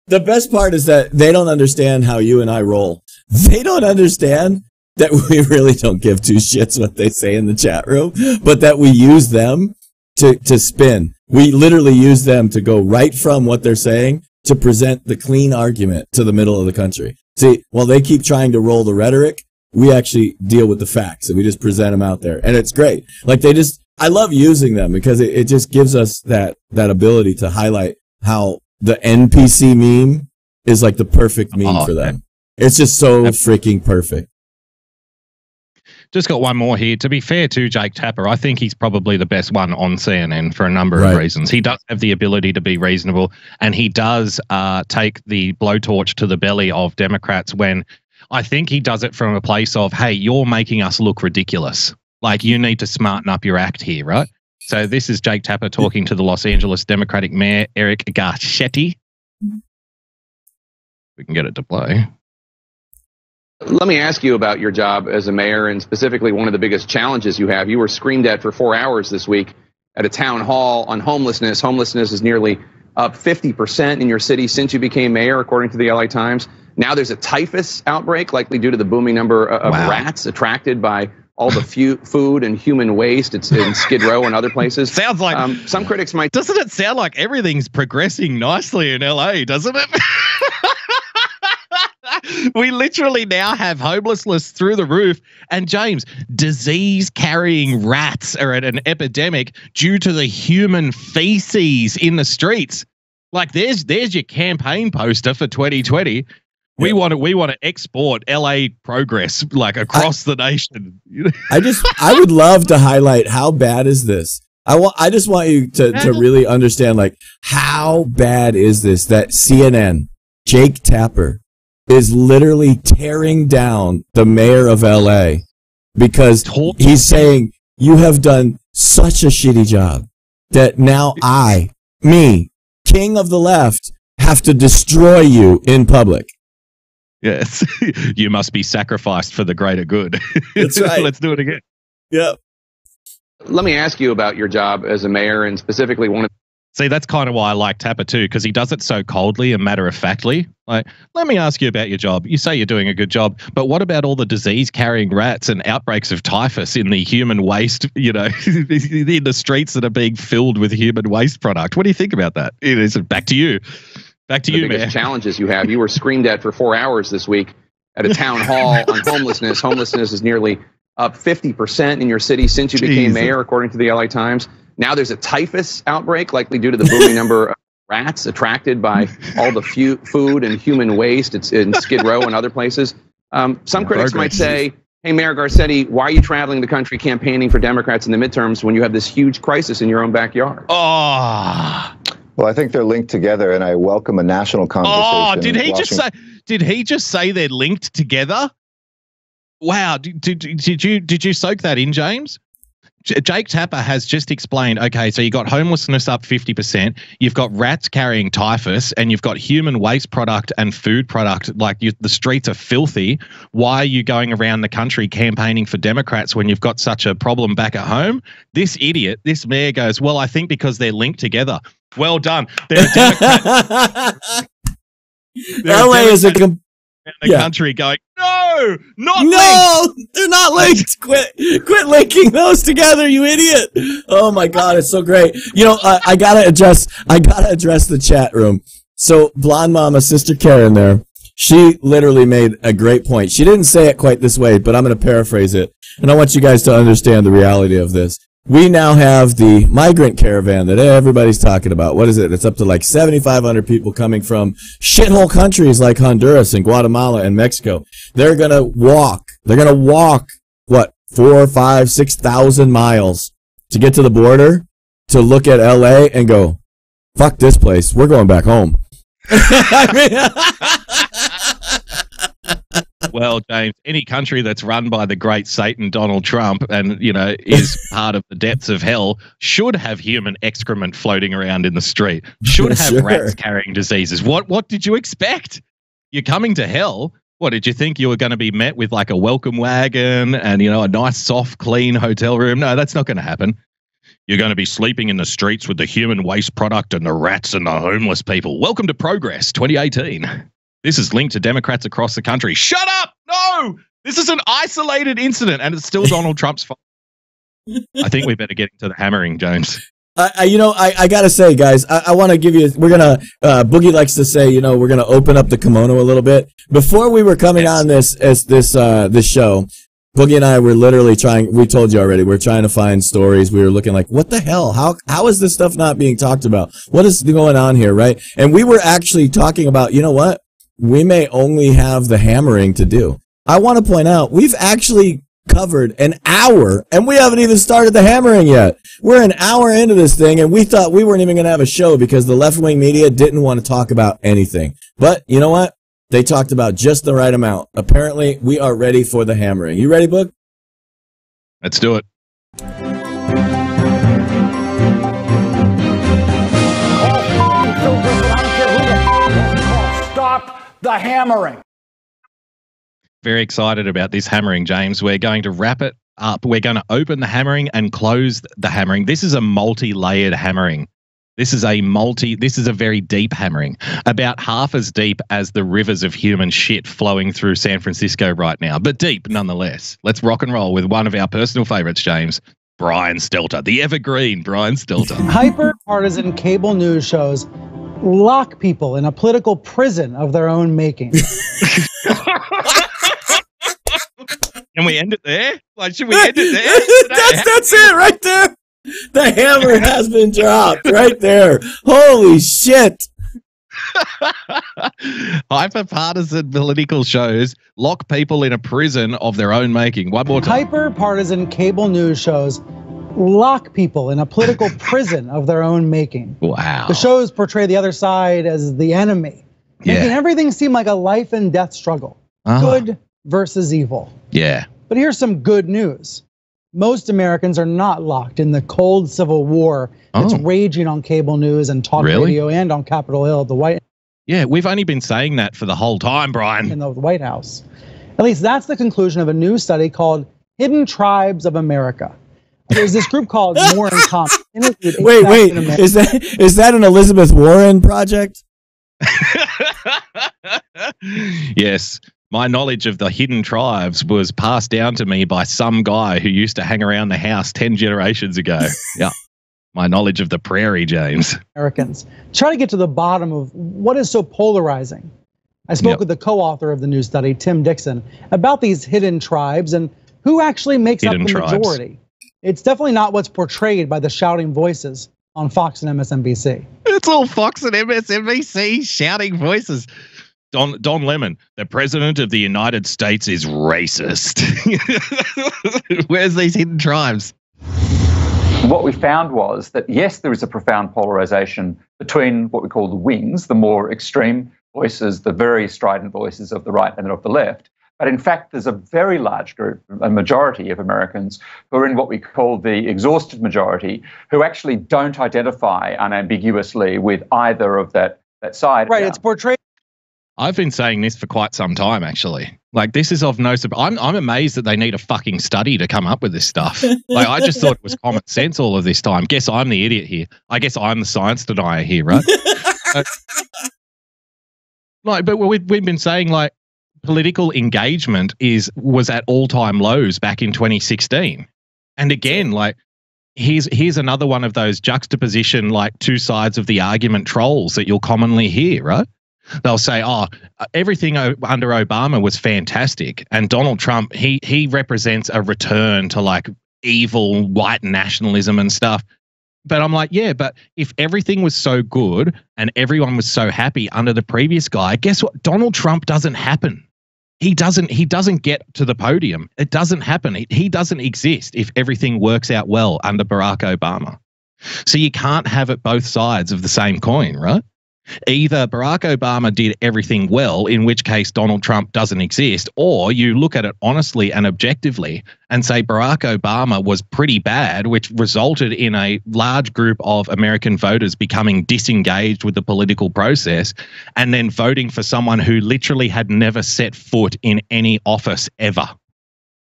The best part is that they don't understand how you and I roll. They don't understand that we really don't give two shits what they say in the chat room, but that we use them to spin. We literally use them to go right from what they're saying to present the clean argument to the middle of the country. See, while they keep trying to roll the rhetoric, we actually deal with the facts and we just present them out there. And it's great. Like I love using them because it just gives us that ability to highlight how the NPC meme is like the perfect meme for them. It's just so freaking perfect. Just got one more here. To be fair to Jake Tapper, I think he's probably the best one on CNN for a number of reasons. He does have the ability to be reasonable, and he does take the blowtorch to the belly of Democrats when I think he does it from a place of, hey, you're making us look ridiculous. Like, you need to smarten up your act here, right? So this is Jake Tapper talking to the Los Angeles Democratic Mayor, Eric Garcetti. We can get it to play. Let me ask you about your job as a mayor, and specifically one of the biggest challenges you have. You were screamed at for 4 hours this week at a town hall on homelessness. Homelessness is nearly up 50% in your city since you became mayor, according to the LA Times. Now there's a typhus outbreak, likely due to the booming number of rats attracted by all the food and human waste. It's in Skid Row and other places. Sounds like some critics might. Doesn't it sound like everything's progressing nicely in LA, doesn't it? We literally now have homelessness through the roof. And James, disease-carrying rats are at an epidemic due to the human feces in the streets. Like, there's your campaign poster for 2020. We want to export LA progress like across the nation. I would love to highlight how bad is this. I just want you to really understand, like, how bad is this that CNN, Jake Tapper, is literally tearing down the mayor of LA because he's saying, you have done such a shitty job that now me, king of the left, have to destroy you in public. Yes. You must be sacrificed for the greater good. That's right. Let's do it again. Yep. Let me ask you about your job as a mayor, and specifically one of. See, that's kind of why I like Tapper too, because he does it so coldly and matter-of-factly. Like, let me ask you about your job. You say you're doing a good job, but what about all the disease-carrying rats and outbreaks of typhus in the human waste, in the streets that are being filled with human waste product? What do you think about that? It is back to you. Back to you, man. Challenges you have. You were screamed at for 4 hours this week at a town hall on homelessness. Homelessness is nearly up 50% in your city since you became mayor, according to the LA Times. Now there's a typhus outbreak, likely due to the booming number of rats attracted by all the food and human waste. It's in Skid Row and other places. Some critics might say, hey, Mayor Garcetti, why are you traveling the country campaigning for Democrats in the midterms when you have this huge crisis in your own backyard? Oh. Well, I think they're linked together, and I welcome a national conversation. Oh, did he just say they're linked together? Wow. Did you soak that in, James? Jake Tapper has just explained, okay, so you got homelessness up 50%, you've got rats carrying typhus, and you've got human waste product and food product, the streets are filthy. Why are you going around the country campaigning for Democrats when you've got such a problem back at home? This idiot, this mayor goes, well, I think because they're linked together. Well done. They're Democrats. LA is a country going, no, not linked. They're not linked. Quit linking those together, you idiot. Oh my God, it's so great. I gotta address the chat room. So Blonde Mama, Sister Karen there, she literally made a great point. She didn't say it quite this way, but I'm going to paraphrase it. And I want you guys to understand the reality of this. We now have the migrant caravan that everybody's talking about. What is it? It's up to like 7,500 people coming from shithole countries like Honduras and Guatemala and Mexico. They're going to walk. What, 4, 5, 6,000 miles to get to the border to look at LA and go, fuck this place. We're going back home. Well, James, any country that's run by the great Satan Donald Trump and, is part of the depths of hell should have human excrement floating around in the street, should have rats carrying diseases. What did you expect? You're coming to hell. What, did you think you were going to be met with like a welcome wagon and, a nice, soft, clean hotel room? No, that's not going to happen. You're going to be sleeping in the streets with the human waste product and the rats and the homeless people. Welcome to Progress 2018. This is linked to Democrats across the country. Shut up! No! This is an isolated incident, and it's still Donald Trump's fault. I think we better get into the hammering, James. I gotta say, guys, I want to give you. We're gonna. Boogie likes to say, we're gonna open up the kimono a little bit. Before we were coming on this show, Boogie and I were literally trying. We told you already. We're trying to find stories. We were looking like, what the hell? How is this stuff not being talked about? What is going on here, right? And we were actually talking about. You know what? We may only have the hammering to do. I want to point out we've actually covered an hour and we haven't even started the hammering yet. We're an hour into this thing and we thought we weren't even going to have a show because the left-wing media didn't want to talk about anything. But you know what? They talked about just the right amount. Apparently, we are ready for the hammering. You ready, Book? Let's do it. Stop the hammering. Very excited about this hammering, James. We're going to wrap it up. We're going to open the hammering and close the hammering. This is a multi-layered hammering. This is a very deep hammering, about half as deep as the rivers of human shit flowing through San Francisco right now, but deep nonetheless. Let's rock and roll with one of our personal favorites, James, Brian Stelter, the evergreen Brian Stelter. Hyper-partisan cable news shows lock people in a political prison of their own making. Can we end it there? Like, should we end it there? That's it right there. The hammer has been dropped right there. Holy shit. Hyper-partisan political shows lock people in a prison of their own making. One more time. Hyper-partisan cable news shows lock people in a political prison of their own making. Wow. The shows portray the other side as the enemy, making everything seem like a life and death struggle. Good versus evil. Yeah. But here's some good news. Most Americans are not locked in the cold civil war that's raging on cable news and talk radio and on Capitol Hill, the White. Yeah, we've only been saying that for the whole time, Brian. In the White House. At least that's the conclusion of a new study called Hidden Tribes of America. There's this group called More in Common. Wait, is that an Elizabeth Warren project? Yes. My knowledge of the hidden tribes was passed down to me by some guy who used to hang around the house 10 generations ago. Yeah. My knowledge of the prairie, James. Americans. Try to get to the bottom of what is so polarizing. I spoke with the co-author of the new study, Tim Dixon, about these hidden tribes and who actually makes up the majority. It's definitely not what's portrayed by the shouting voices on Fox and MSNBC. It's all Fox and MSNBC shouting voices. Don Lemon, the president of the United States is racist. Where's these hidden tribes? What we found was that, yes, there is a profound polarization between what we call the wings, the more extreme voices, the very strident voices of the right and of the left. But in fact, there's a very large group, a majority of Americans who are in what we call the exhausted majority, who actually don't identify unambiguously with either of that side. Right, it's portrayed. I've been saying this for quite some time, actually. Like, this is of no surprise. I'm amazed that they need a fucking study to come up with this stuff. Like, I just thought it was common sense all of this time. Guess I'm the idiot here. I guess I'm the science denier here, right? But we've been saying, like, political engagement was at all-time lows back in 2016. And again, like, here's another one of those juxtaposition, like, two sides of the argument trolls that you'll commonly hear, right? They'll say, everything under Obama was fantastic. And Donald Trump, he represents a return to, like, evil white nationalism and stuff. But I'm like, yeah, but if everything was so good and everyone was so happy under the previous guy, guess what? Donald Trump doesn't happen. He doesn't get to the podium. It doesn't happen. He doesn't exist if everything works out well under Barack Obama. So you can't have it both sides of the same coin, right? Either Barack Obama did everything well, in which case Donald Trump doesn't exist, or you look at it honestly and objectively and say Barack Obama was pretty bad, which resulted in a large group of American voters becoming disengaged with the political process and then voting for someone who literally had never set foot in any office ever.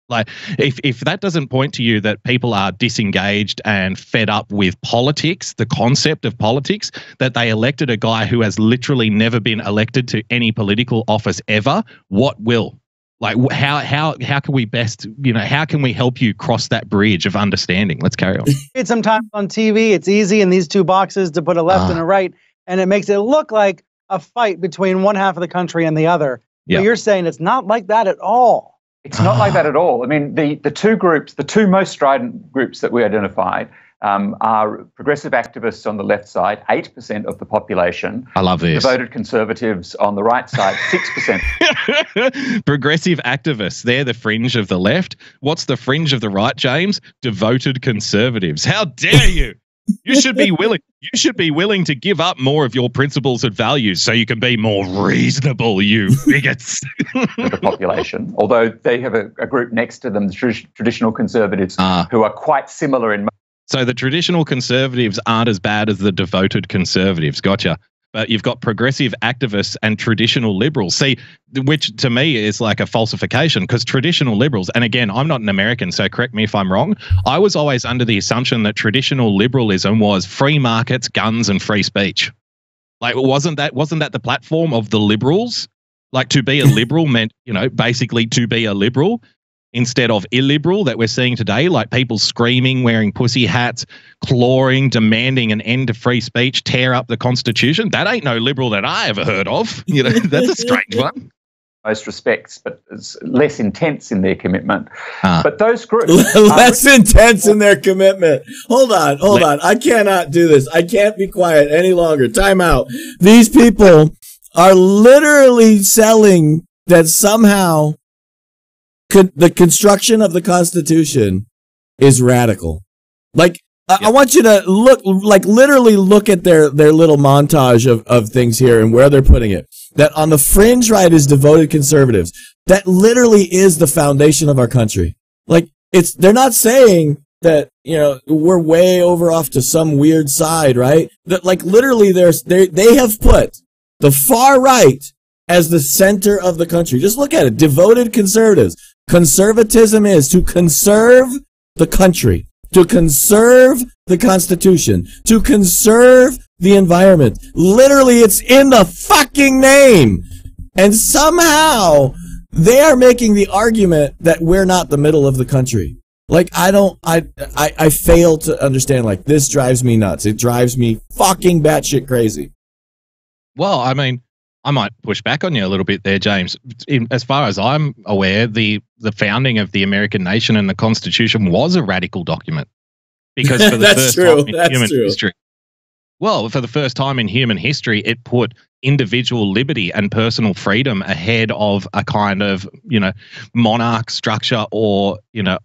Like, if that doesn't point to you that people are disengaged and fed up with politics, the concept of politics, that they elected a guy who has literally never been elected to any political office ever, what will? Like, how can we best, how can we help you cross that bridge of understanding? Let's carry on. It's sometimes on TV, it's easy in these two boxes to put a left and a right, and it makes it look like a fight between one half of the country and the other. Yeah. But you're saying it's not like that at all. It's not like that at all. I mean, the two most strident groups that we identified are progressive activists on the left side, 8% of the population. I love this. Devoted conservatives on the right side, 6%. Progressive activists, they're the fringe of the left. What's the fringe of the right, James? Devoted conservatives. How dare you? You should be willing to give up more of your principles and values so you can be more reasonable, you bigots. The population, although they have a group next to them, the traditional conservatives, who are quite similar in. So the traditional conservatives aren't as bad as the devoted conservatives. Gotcha. But you've got progressive activists and traditional liberals. See, which to me is like a falsification, because traditional liberals, and again, I'm not an American, so correct me if I'm wrong. I was always under the assumption that traditional liberalism was free markets, guns, and free speech. Like, wasn't that the platform of the liberals? Like, to be a liberal meant, basically to be a liberal, instead of illiberal that we're seeing today, like people screaming, wearing pussy hats, clawing, demanding an end to free speech, tear up the Constitution. That ain't no liberal that I ever heard of. That's a strange one. Most respects, but it's less intense in their commitment. But those groups less intense in their commitment. Hold on. I cannot do this. I can't be quiet any longer. Time out. These people are literally selling that somehow the construction of the Constitution is radical. Like, I want you to literally look at their little montage of things here and where they're putting it. That on the fringe right is devoted conservatives. That literally is the foundation of our country. Like, they're not saying that, we're way over off to some weird side, right? That, like, literally they have put the far right as the center of the country. Just look at it. Devoted conservatives. Conservatism is to conserve the country, to conserve the Constitution, to conserve the environment. Literally, it's in the fucking name. And somehow they are making the argument that we're not the middle of the country. Like, I fail to understand. Like, this drives me nuts. It drives me fucking batshit crazy. Well, I mean, I might push back on you a little bit there, James. As far as I'm aware, the founding of the American nation and the Constitution was a radical document. Because for the first time in human history. Well, for the first time in human history, it put individual liberty and personal freedom ahead of a kind of, monarch structure or,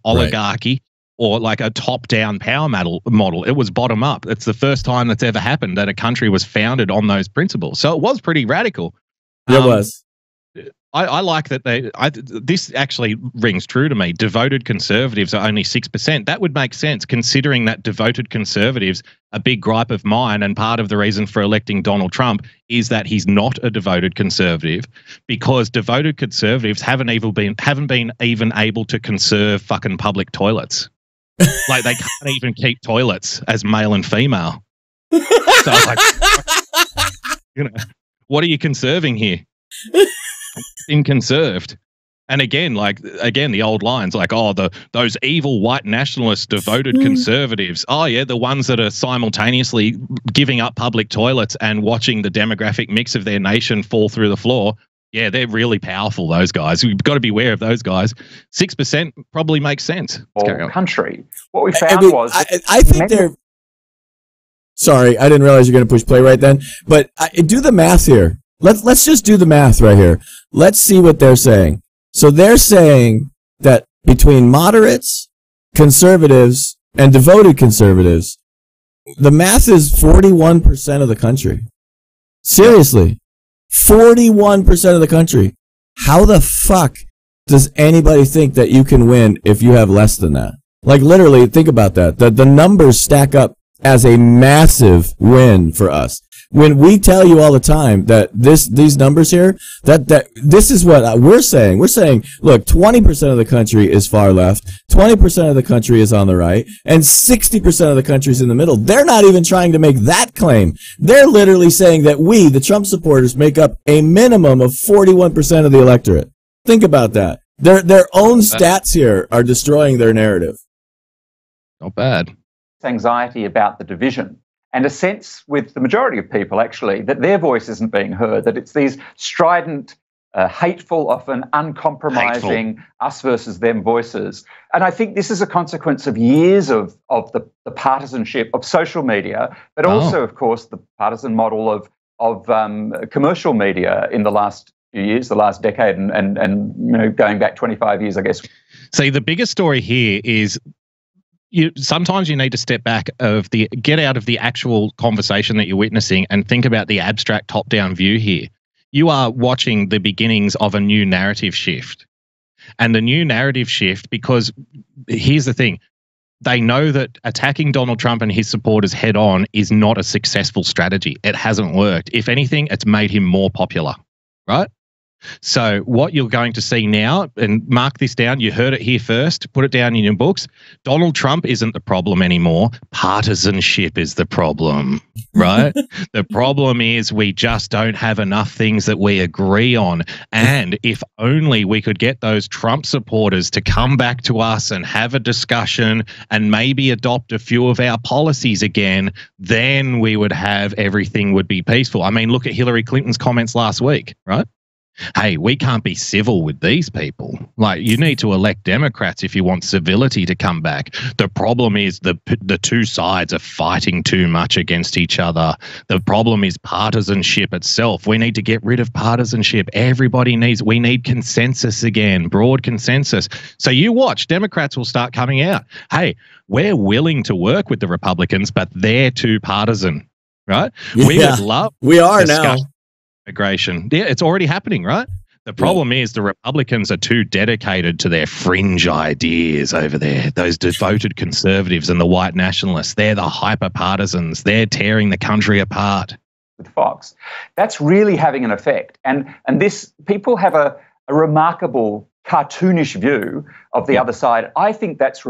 oligarchy. Right. Or like a top-down power model. It was bottom-up. It's the first time that's ever happened that a country was founded on those principles. So it was pretty radical. It was. I like that this actually rings true to me. Devoted conservatives are only 6%. That would make sense, considering that devoted conservatives, a big gripe of mine, and part of the reason for electing Donald Trump is that he's not a devoted conservative, because devoted conservatives haven't been even able to conserve fucking public toilets. Like, they can't even keep toilets as male and female. So, like, what are you conserving here? Inconserved. And again, the old lines, like, those evil white nationalists, devoted conservatives. Oh yeah, the ones that are simultaneously giving up public toilets and watching the demographic mix of their nation fall through the floor. Yeah, they're really powerful, those guys. We've got to be aware of those guys. 6% probably makes sense. Country. What we found was... I think they're... Sorry, I didn't realize you're going to push play right then. But do the math here. Let's just do the math right here. Let's see what they're saying. So they're saying that between moderates, conservatives, and devoted conservatives, the math is 41% of the country. Seriously. 41% of the country. How the fuck does anybody think that you can win if you have less than that? Like, literally, think about that. The numbers stack up as a massive win for us. When we tell you all the time that these numbers here, that this is what we're saying. We're saying, look, 20% of the country is far left, 20% of the country is on the right, and 60% of the country is in the middle. They're not even trying to make that claim. They're literally saying that we, the Trump supporters, make up a minimum of 41% of the electorate. Think about that. Their own stats here are destroying their narrative. Not bad. Anxiety about the division, and a sense with the majority of people, actually, that their voice isn't being heard, that it's these strident, hateful, often uncompromising us versus them voices. And I think this is a consequence of years of the partisanship of social media, but also, of course, the partisan model of commercial media in the last few years, the last decade, and going back 25 years, I guess. See, the biggest story here is sometimes you need to step back get out of the actual conversation that you're witnessing and think about the abstract top-down view here. You are watching the beginnings of a new narrative shift. And the new narrative shift, because here's the thing, they know that attacking Donald Trump and his supporters head on is not a successful strategy. It hasn't worked. If anything, it's made him more popular, right? So what you're going to see now, and mark this down, you heard it here first, put it down in your books, Donald Trump isn't the problem anymore. Partisanship is the problem, right? The problem is we just don't have enough things that we agree on. And if only we could get those Trump supporters to come back to us and have a discussion and maybe adopt a few of our policies again, then we would have everything would be peaceful. I mean, look at Hillary Clinton's comments last week, right? Hey, we can't be civil with these people. Like, you need to elect Democrats if you want civility to come back. The problem is the two sides are fighting too much against each other. The problem is partisanship itself. We need to get rid of partisanship. We need consensus again, broad consensus. So you watch, Democrats will start coming out. Hey, we're willing to work with the Republicans, but they're too partisan, right? Yeah, we are now. Immigration. Yeah, it's already happening, right? The problem is the Republicans are too dedicated to their fringe ideas over there. Those devoted conservatives and the white nationalists, they're the hyper partisans. They're tearing the country apart. With Fox, that's really having an effect. And this, people have a remarkable cartoonish view of the other side. I think that's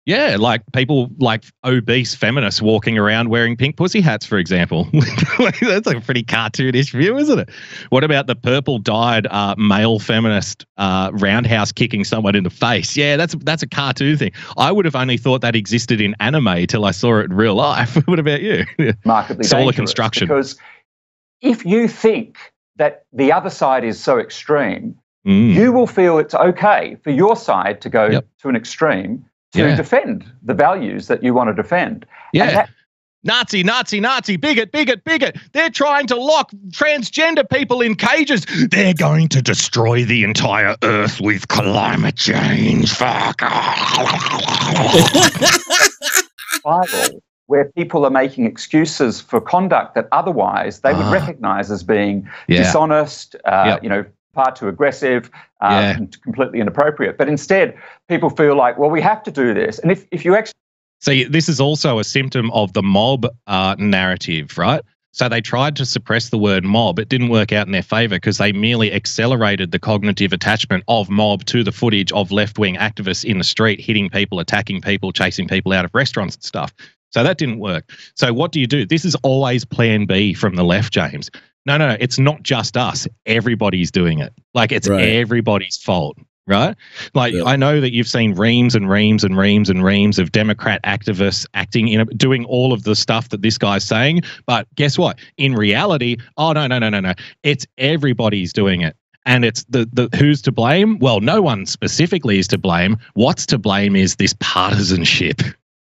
yeah, like people like obese feminists walking around wearing pink pussy hats, for example. That's a pretty cartoonish view, isn't it? What about the purple-dyed male feminist roundhouse kicking someone in the face? Yeah, that's a cartoon thing. I would have only thought that existed in anime till I saw it in real life. What about you? Markedly Solar construction. Because if you think that the other side is so extreme, you will feel it's okay for your side to go to an extreme to defend the values that you want to defend. Yeah. Nazi, bigot. They're trying to lock transgender people in cages. They're going to destroy the entire earth with climate change. Fuck. Viral, where people are making excuses for conduct that otherwise they would recognize as being dishonest, far too aggressive, and completely inappropriate. But instead, people feel like, well, we have to do this. And if you actually... See, this is also a symptom of the mob narrative, right? So they tried to suppress the word mob. It didn't work out in their favor because they merely accelerated the cognitive attachment of mob to the footage of left-wing activists in the street, hitting people, attacking people, chasing people out of restaurants and stuff. So that didn't work. So what do? This is always plan B from the left, James. No, it's not just us. Everybody's doing it. Like, it's everybody's fault, right? Like, I know that you've seen reams and reams and reams and reams of Democrat activists doing all of the stuff that this guy's saying. But guess what? In reality, no. It's everybody's doing it. And it's the who's to blame? Well, no one specifically is to blame. What's to blame is this partisanship.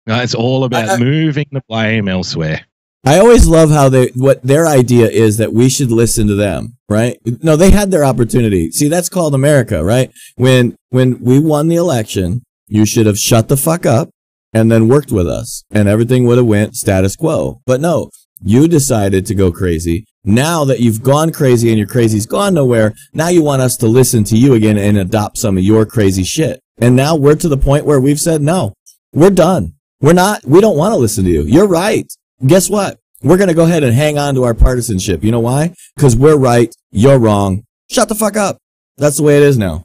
It's all about moving the blame elsewhere. I always love how what their idea is that we should listen to them, right? No, they had their opportunity. See, that's called America, right? When we won the election, you should have shut the fuck up and then worked with us and everything would have went status quo. But no, you decided to go crazy. Now that you've gone crazy and your crazy's gone nowhere, now you want us to listen to you again and adopt some of your crazy shit. And now we're to the point where we've said, no, we're done. We don't want to listen to you. You're right. Guess what? We're going to go ahead and hang on to our partisanship. You know why? Because we're right. You're wrong. Shut the fuck up. That's the way it is now.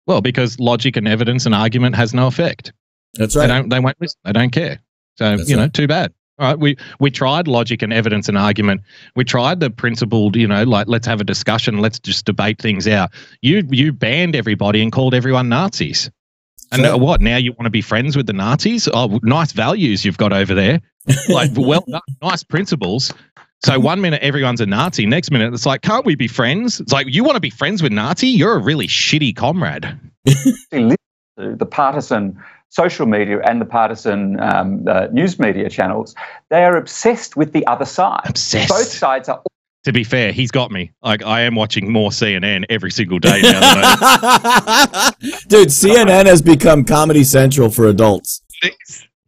Well, because logic and evidence and argument has no effect. That's right. They won't listen. They don't care. So, too bad. All right, we tried logic and evidence and argument. We tried the principled, like let's have a discussion, let's just debate things out. You banned everybody and called everyone Nazis. And what, now you want to be friends with the Nazis? Oh, nice values you've got over there. Like, well, nice principles. So 1 minute everyone's a Nazi, next minute it's like, can't we be friends? It's like, you want to be friends with Nazi? You're a really shitty comrade. The partisan social media and the partisan news media channels, they are obsessed with the other side. Obsessed. Both sides are. To be fair, he's got me. Like, I am watching more CNN every single day now. Dude, CNN has become Comedy Central for adults.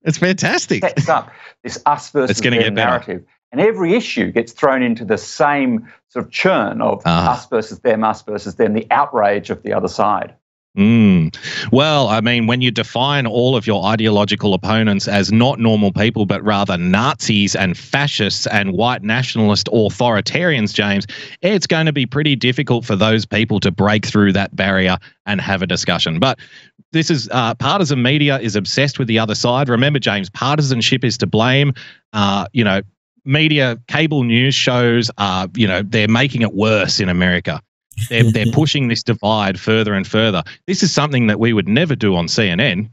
It's fantastic. Sets up this us versus them narrative. And every issue gets thrown into the same sort of churn of us versus them, the outrage of the other side. Well, I mean, when you define all of your ideological opponents as not normal people, but rather Nazis and fascists and white nationalist authoritarians, James, it's going to be pretty difficult for those people to break through that barrier and have a discussion. But this is partisan media is obsessed with the other side. Remember, James, partisanship is to blame. Media, cable news shows, they're making it worse in America. They're pushing this divide further and further. This is something that we would never do on CNN.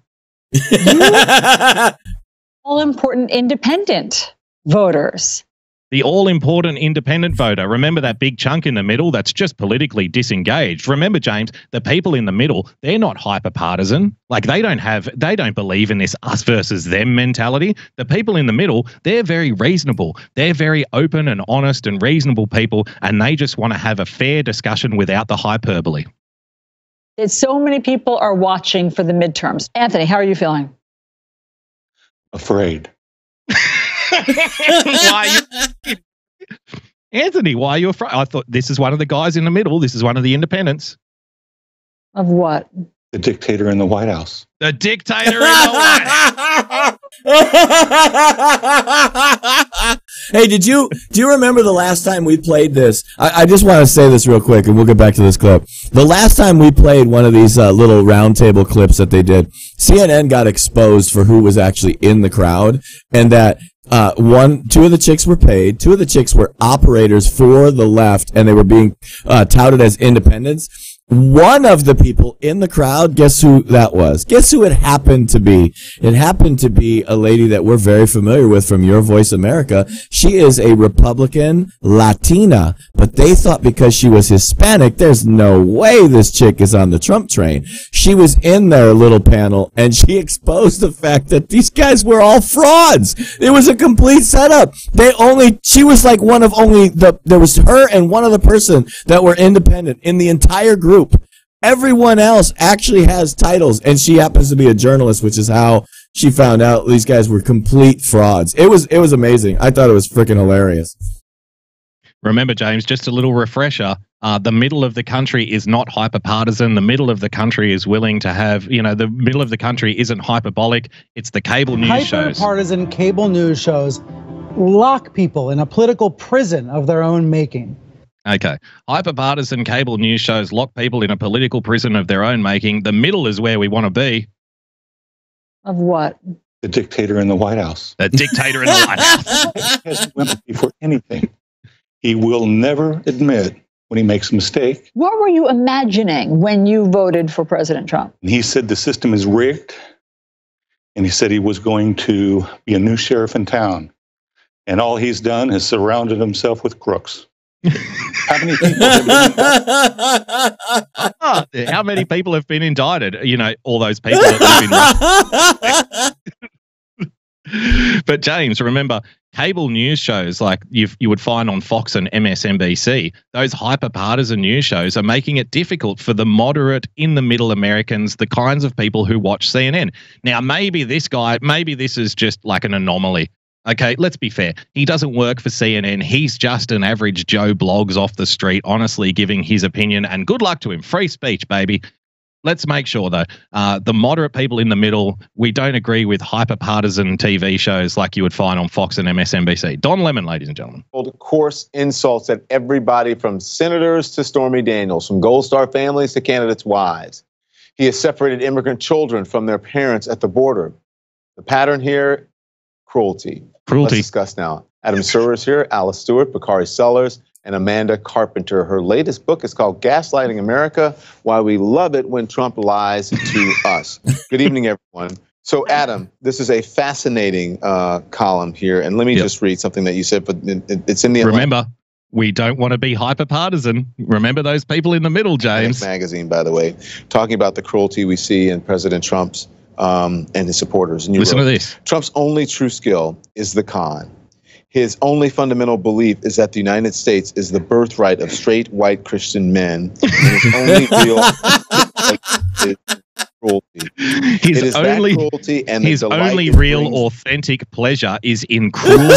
All-important independent voters. The all-important independent voter. Remember that big chunk in the middle that's just politically disengaged. Remember, James, the people in the middle, they're not hyper-partisan. Like, they don't believe in this us versus them mentality. The people in the middle, they're very reasonable. They're very open and honest and reasonable people, and they just want to have a fair discussion without the hyperbole. So many people are watching for the midterms. Anthony, how are you feeling? Afraid. Anthony, why are you afraid? I thought this is one of the guys in the middle. This is one of the independents. Of what? The dictator in the White House. The dictator in the White House. Hey, do you remember the last time we played this? I just want to say this real quick, and we'll get back to this clip. The last time we played one of these little roundtable clips that they did, CNN got exposed for who was actually in the crowd, and that two of the chicks were paid, two of the chicks were operators for the left, and they were being touted as independents. One of the people in the crowd, guess who that was? Guess who it happened to be? It happened to be a lady that we're very familiar with from Your Voice America. She is a Republican Latina, but they thought because she was Hispanic, there's no way this chick is on the Trump train. She was in their little panel, and she exposed the fact that these guys were all frauds. It was a complete setup. She was like one of only there was her and one other person that were independent in the entire group. Everyone else actually has titles, and she happens to be a journalist, which is how she found out these guys were complete frauds. It was amazing. I thought it was freaking hilarious. Remember, James, just a little refresher. The middle of the country is not hyper-partisan. The middle of the country is willing to have, the middle of the country isn't hyperbolic. It's the cable news shows. Hyper-partisan cable news shows lock people in a political prison of their own making. Okay. Hyperpartisan cable news shows lock people in a political prison of their own making. The middle is where we want to be. Of what? The dictator in the White House. The dictator in the White House. He hasn't went before anything. He will never admit when he makes a mistake. What were you imagining when you voted for President Trump? And he said the system is rigged. And he said he was going to be a new sheriff in town. And all he's done is surrounded himself with crooks. How many people have been indicted? How many people have been indicted? All those people that have been. But James, remember, cable news shows like you would find on Fox and MSNBC, those hyper-partisan news shows are making it difficult for the moderate, in-the-middle Americans, the kinds of people who watch CNN. Now, maybe this is just like an anomaly. Okay, let's be fair. He doesn't work for CNN. He's just an average Joe blogs off the street, honestly giving his opinion, and good luck to him. Free speech, baby. Let's make sure, though, the moderate people in the middle, we don't agree with hyper-partisan TV shows like you would find on Fox and MSNBC. Don Lemon, ladies and gentlemen. Coarse insults at everybody from senators to Stormy Daniels, from Gold Star families to candidates' wives. He has separated immigrant children from their parents at the border. The pattern here, cruelty. Cruelty. Let's discuss now. Adam Serwer is here, Alice Stewart, Bakari Sellers, and Amanda Carpenter. Her latest book is called Gaslighting America, Why We Love It When Trump Lies to Us. Good evening, everyone. So, Adam, this is a fascinating column here, and let me just read something that you said, but it's in the Remember, we don't want to be hyper-partisan. Remember those people in the middle, James. Magazine, by the way, talking about the cruelty we see in President Trump's and his supporters. And you Listen wrote, to this. Trump's only true skill is the con. His only fundamental belief is that the United States is the birthright of straight white Christian men. And his only real is cruelty. His only cruelty and his only real authentic pleasure is in cruelty.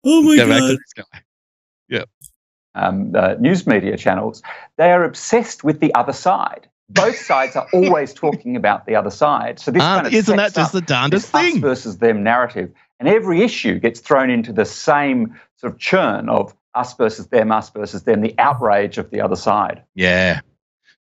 Oh my Go back God. to this guy. Yeah. News media channels, they are obsessed with the other side. Both sides are always talking about the other side. So this kind of isn't that sets just up the darndest this us thing? versus them narrative, and every issue gets thrown into the same sort of churn of us versus them, the outrage of the other side. Yeah.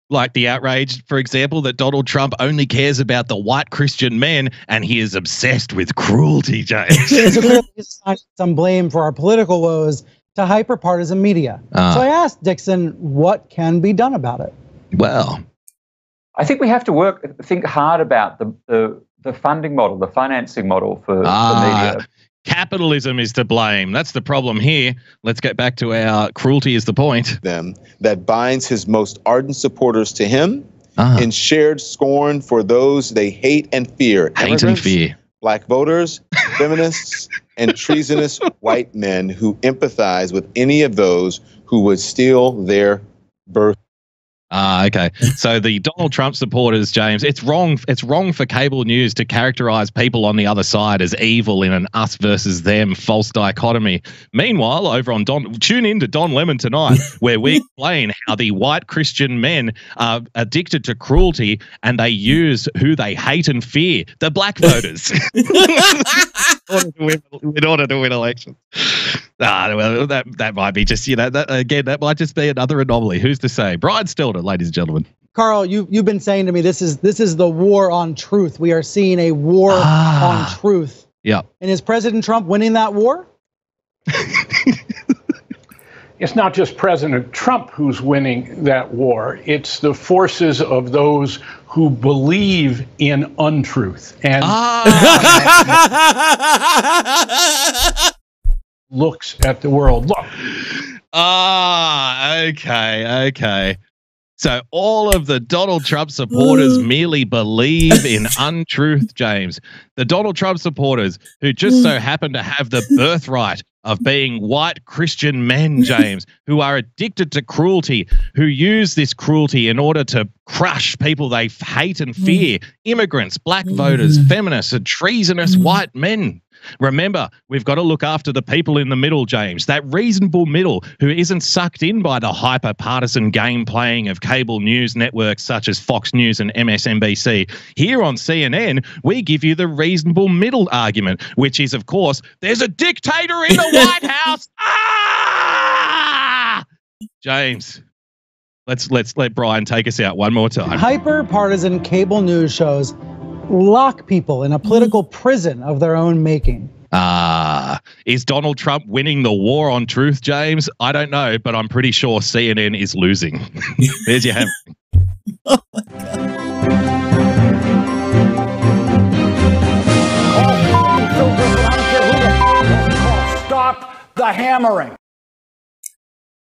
Like the outrage, for example, that Donald Trump only cares about the white Christian men and he is obsessed with cruelty, James. So clearly he's assigning some blame for our political woes to hyper-partisan media. So I asked Dixon, what can be done about it? Well, I think we have to think hard about the funding model, the financing model for media. Capitalism is to blame. That's the problem here. Let's get back to our cruelty is the point. Them that binds his most ardent supporters to him in shared scorn for those they hate and fear. Hate and fear. Black voters, feminists, and treasonous white men who empathize with any of those who would steal their birth. Okay. So the Donald Trump supporters, James, it's wrong for cable news to characterize people on the other side as evil in an us versus them false dichotomy. Meanwhile, over on tune in to Don Lemon tonight, where we explain how the white Christian men are addicted to cruelty and they use who they hate and fear, the black voters, in order to win elections. Well, that might be just, that might just be another anomaly. Who's to say? Brian Stelter, ladies and gentlemen. Carl, you've been saying to me, this is the war on truth. We are seeing a war on truth. Yeah. And is President Trump winning that war? It's not just President Trump who's winning that war. It's the forces of those who believe in untruth and looks at the world. Look. Okay. So all of the Donald Trump supporters merely believe in untruth, James. The Donald Trump supporters who just so happen to have the birthright of being white Christian men, James, who are addicted to cruelty, who use this cruelty in order to crush people they hate and fear, immigrants, black voters, feminists, and treasonous white men. Remember, we've got to look after the people in the middle, James, that reasonable middle who isn't sucked in by the hyper-partisan game playing of cable news networks such as Fox News and MSNBC. Here on CNN, we give you the reasonable middle argument, which is, of course, there's a dictator in the White House. James, let's let Brian take us out one more time. Hyper-partisan cable news shows lock people in a political prison of their own making. Is Donald Trump winning the war on truth, James? I don't know, but I'm pretty sure CNN is losing. There's your hammering. Oh Stop the hammering.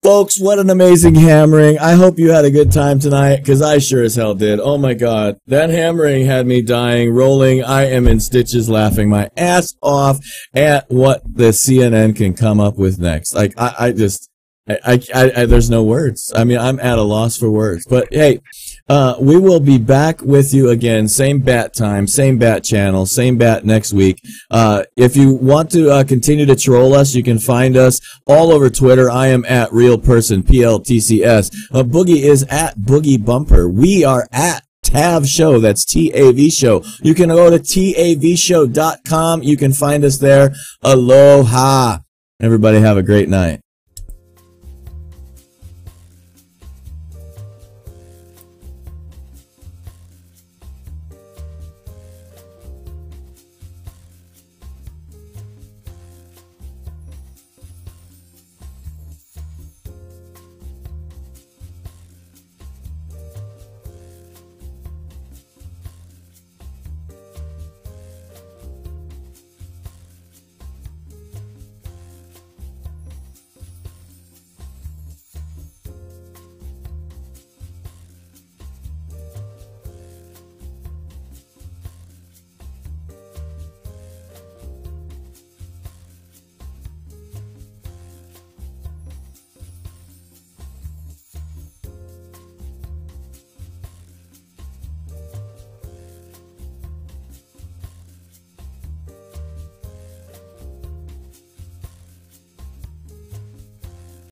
Folks, what an amazing hammering. I hope you had a good time tonight, because I sure as hell did. Oh my God. That hammering had me dying, rolling. I am in stitches laughing my ass off at what the CNN can come up with next. Like, I there's no words. I mean, I'm at a loss for words. But hey, we will be back with you again. Same bat time, same bat channel, same bat next week. If you want to continue to troll us, you can find us all over Twitter. I am at RealPerson, PLTCS. Boogie is at Boogie Bumper. We are at TAV Show. That's TAV Show. You can go to TAVshow.com. You can find us there. Aloha. Everybody have a great night.